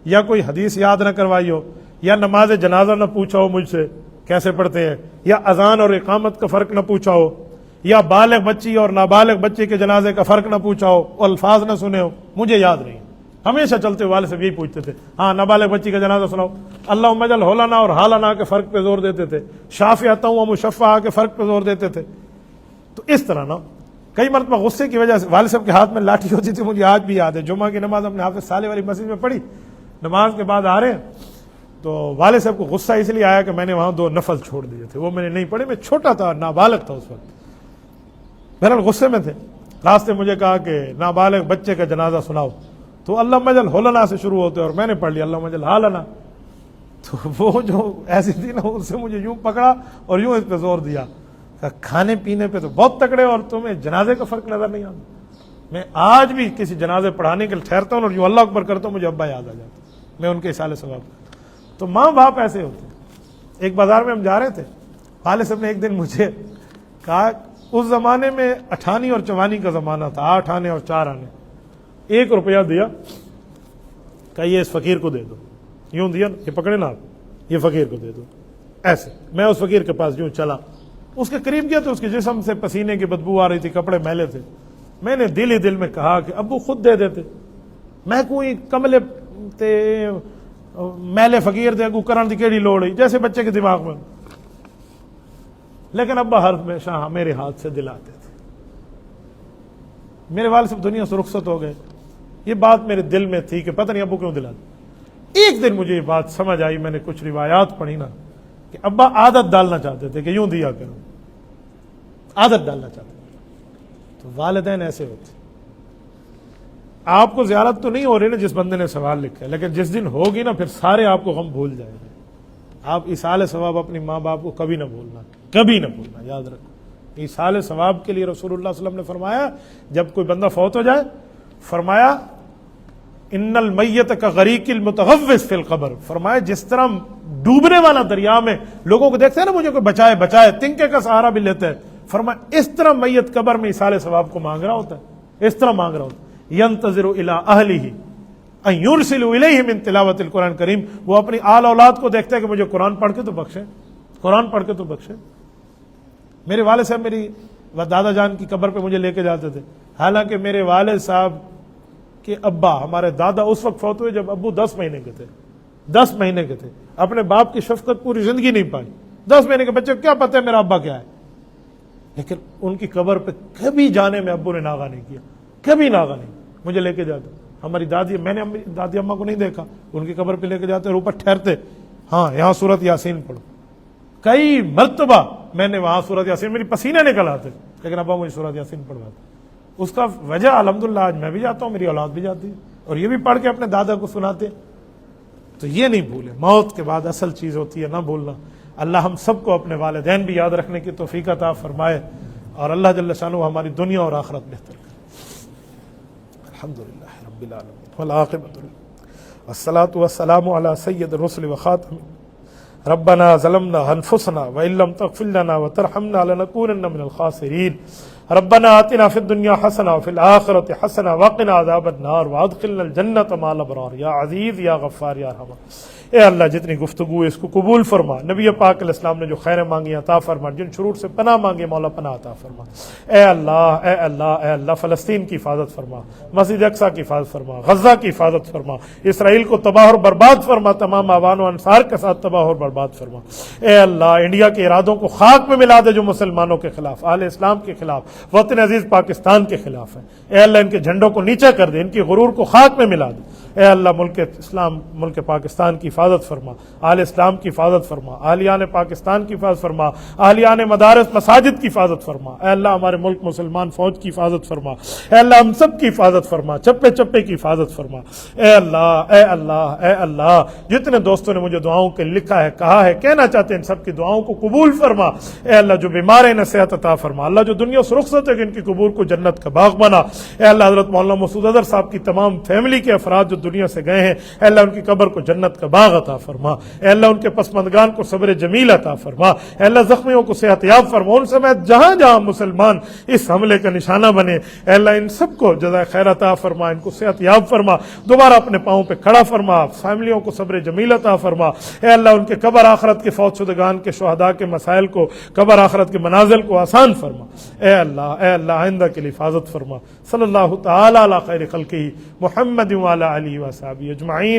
یا کوئی حدیث یاد نہ کروائی ہو، یا نماز جنازہ نہ پوچھا ہو مجھ سے کیسے پڑھتے ہیں، یا اذان اور اقامت کا فرق نہ پوچھا ہو، یا بالغ بچی اور نابالغ بچے کے جنازے کا فرق نہ پوچھا ہو، الفاظ نہ سنے ہو، مجھے یاد نہیں۔ ہمیشہ چلتے والد سے یہی پوچھتے تھے، ہاں نابالغ بچی کا جنازہ سناؤ، اللہم اجعل ہولنا اور حالنا کے فرق پہ زور دیتے تھے، شافعۃ و مشفعہ کے فرق پہ زور دیتے تھے۔ تو اس طرح نا کئی مرتبہ غصے کی وجہ سے والد صاحب کے ہاتھ میں لاٹھی ہوتی تھی، مجھے آج بھی یاد ہے۔ جمعہ کی نماز اپنے حافظ صالح والی مسجد میں پڑھی، نماز کے بعد آ رہے ہیں تو والد صاحب کو غصہ اس لیے آیا کہ میں نے وہاں 2 نفل چھوڑ دیے تھے، وہ میں نے نہیں پڑھے، میں چھوٹا تھا، نابالغ تھا اس وقت، بہرحال غصے میں تھے۔ راستے مجھے کہا کہ نابالغ بچے کا جنازہ سناؤ، تو اللہم اجعل ہولنا سے شروع ہوتے اور میں نے پڑھ لیا اللہم اجعل حالنا۔ تو وہ جو ایسی تھی نا، اس سے مجھے یوں پکڑا اور یوں اس پہ زور دیا، کھانے پینے پہ تو بہت تکڑے اور تمہیں جنازے کا فرق نظر نہیں آتا۔ میں آج بھی کسی جنازے پڑھانے کے لیے ٹھہرتا ہوں اور یوں اللہ اکبر کرتا ہوں، مجھے ابا یاد آ جاتا، میں ان کے اصال ثواب۔ تو ماں باپ ایسے ہوتے ہیں۔ ایک بازار میں ہم جا رہے تھے، والد صاحب نے ایک دن مجھے کہا، اس زمانے میں 8 آنے اور 4 کا زمانہ تھا، 8 آنے اور 4 آنے، 1 روپیہ دیا، کہا یہ اس فقیر کو دے دو، یوں دیا، یہ پکڑے نا آپ، یہ فقیر کو دے دو، ایسے۔ میں اس فقیر کے پاس یوں چلا، اس کے قریب گیا تو اس کے جسم سے پسینے کی بدبو آ رہی تھی، کپڑے میلے تھے۔ میں نے دل ہی دل میں کہا کہ ابو خود دے دیتے، میں کوئی کملے تے میلے فقیر دے کو کرن دی کیڑی لوڑ ہے، جیسے بچے کے دماغ میں۔ لیکن ابا ہر ہمیشہ میرے ہاتھ سے دلاتے تھے۔ میرے والد صاحب دنیا سے رخصت ہو گئے، یہ بات میرے دل میں تھی کہ پتہ نہیں ابو کیوں دلاتے۔ ایک دن مجھے یہ بات سمجھ آئی، میں نے کچھ روایات پڑھی نا کہ ابا عادت ڈالنا چاہتے تھے کہ یوں دیا کرو، عادت ڈالنا چاہتے تھے۔ تو والدین ایسے ہوتے۔ آپ کو زیارت تو نہیں ہو رہی نا جس بندے نے سوال لکھا ہے، لیکن جس دن ہوگی نا پھر سارے آپ کو غم بھول جائیں گے۔ آپ ایصال ثواب اپنی ماں باپ کو کبھی نہ بھولنا، کبھی نہ بھولنا، یاد رکھو۔ ایصال ثواب کے لیے رسول اللہ صلی اللہ علیہ وسلم نے فرمایا، جب کوئی بندہ فوت ہو جائے، فرمایا ان المیت کا غریق المتغوث فی القبر، فرمایا جس طرح ڈوبنے والا دریا میں لوگوں کو دیکھتے ہیں نا، مجھے کوئی بچائے بچائے، تنکے کا سہارا بھی لیتے ہیں، فرمایا اس طرح میت قبر میں ایصال ثواب کو مانگ رہا ہوتا ہے، اس طرح مانگ رہا ہوتا ہے۔ ینتظر الی اہلہ ان یرسلوا الیہ من تلاوت القرآن کریم، وہ اپنی آل اولاد کو دیکھتے ہیں کہ مجھے قرآن پڑھ کے تو بخشے، قرآن پڑھ کے تو بخشے۔ میرے والد صاحب میری دادا جان کی قبر پہ مجھے لے کے جاتے تھے، حالانکہ میرے والد صاحب کے ابا، ہمارے دادا اس وقت فوت ہوئے جب ابو 10 مہینے کے تھے، 10 مہینے کے تھے، اپنے باپ کی شفقت پوری زندگی نہیں پائی۔ 10 مہینے کے بچے کو کیا پتہ ہے میرا ابا کیا ہے، لیکن ان کی قبر پہ کبھی جانے میں ابو نے ناغہ نہیں کیا، کبھی ناغہ نہیں، مجھے لے کے جاتے۔ ہماری دادی، میں نے دادی اماں کو نہیں دیکھا، ان کی قبر پہ لے کے جاتے اور اوپر ٹھہرتے، ہاں یہاں سورت یاسین پڑھو۔ کئی مرتبہ میں نے وہاں سورت یاسین، میری پسینے نکل آتے، لیکن ابا مجھے سورت یاسین پڑھواتے۔ اس کا وجہ الحمدللہ آج میں بھی جاتا ہوں، میری اولاد بھی جاتی ہے، اور یہ بھی پڑھ کے اپنے دادا کو سناتے۔ تو یہ نہیں بھولے، موت کے بعد اصل چیز ہوتی ہے نہ بھولنا۔ اللہ ہم سب کو اپنے والدین بھی یاد رکھنے کی توفیق عطا فرمائے، اور اللہ جل شانہ ہماری دنیا اور آخرت بہتر کرے۔ الحمدللہ رب العالمین والعاقبۃ والصلاۃ والسلام علی سید الرسل وخاتم ربنا ظلمنا انفسنا وان لم تغفر لنا وترحمنا لنكونن من الخاسرین ربنا آتنا فی الدنیا حسنہ وفی الآخرۃ حسنہ وقنا عذاب النار وادخلنا الجنۃ مع الابرار یا عزیز یا غفار یا رحمان۔ اے اللہ جتنی گفتگو ہے اس کو قبول فرما، نبی پاک علیہ السلام نے جو خیریں مانگی عطا فرما، جن شرور سے پناہ مانگی مولا پناہ عطا فرما۔ اے اللہ اے اللہ اے اللہ، فلسطین کی حفاظت فرما، مسجد اقصیٰ کی حفاظت فرما، غزہ کی حفاظت فرما، اسرائیل کو تباہ اور برباد فرما، تمام آبان و انصار کے ساتھ تباہ اور برباد فرما۔ اے اللہ انڈیا کے ارادوں کو خاک میں ملا دے جو مسلمانوں کے خلاف، اہل اسلام کے خلاف، وطن عزیز پاکستان کے خلاف ہے۔ اے اللہ ان کے جھنڈوں کو نیچے کر دے، ان کی غرور کو خاک میں ملا دے۔ اے اللہ ملک اسلام، ملک پاکستان کی حفاظت فرما، اہل اسلام کی حفاظت فرما، اہلیان پاکستان کی حفاظت فرما، اہلیان مدارس مساجد کی حفاظت فرما، اے اللہ ہمارے ملک مسلمان فوج کی حفاظت فرما، اے اللہ ہم سب کی حفاظت فرما، چپے چپے کی حفاظت فرما، اے اللہ اے اللہ اے اللہ، جتنے دوستوں نے مجھے دعاؤں کے لکھا ہے، کہا ہے، کہنا چاہتے ہیں، ان سب کی دعاؤں کو قبول فرما، اے اللہ جو بیمار ہیں انہیں صحت عطا فرما، اللہ جو دنیا سے رخصت ہے کہ ان کی قبور کو جنت کا باغ بنا، اے اللہ حضرت مولانا مسعود اظہر صاحب کی تمام فیملی کے افراد جو دنیا سے گئے ہیں، اے اللہ ان کی قبر کو جنت کا باغ عطا فرما، اے اللہ ان کے پسماندگان کو صبر جمیل عطا فرما، اے اللہ زخمیوں کو صحت یاب فرما، ان سمیت جہاں جہاں مسلمان اس حملے کا نشانہ بنے، اے اللہ ان سب کو جزائے خیر عطا فرما، ان کو صحت یاب فرما، دوبارہ اپنے پاؤں پہ کھڑا فرما، فیملیوں کو صبر جمیل عطا فرما، اے اللہ ان کے قبر آخرت کے فوت شدگان کے شہداء کے مسائل کو، قبر آخرت کے منازل کو آسان فرما، اے اللہ آئندہ کے لیے حفاظت فرما، صلی اللہ تعالی علی خیر خلقہ محمد وعلی آلہ وصحبہ اجمعین۔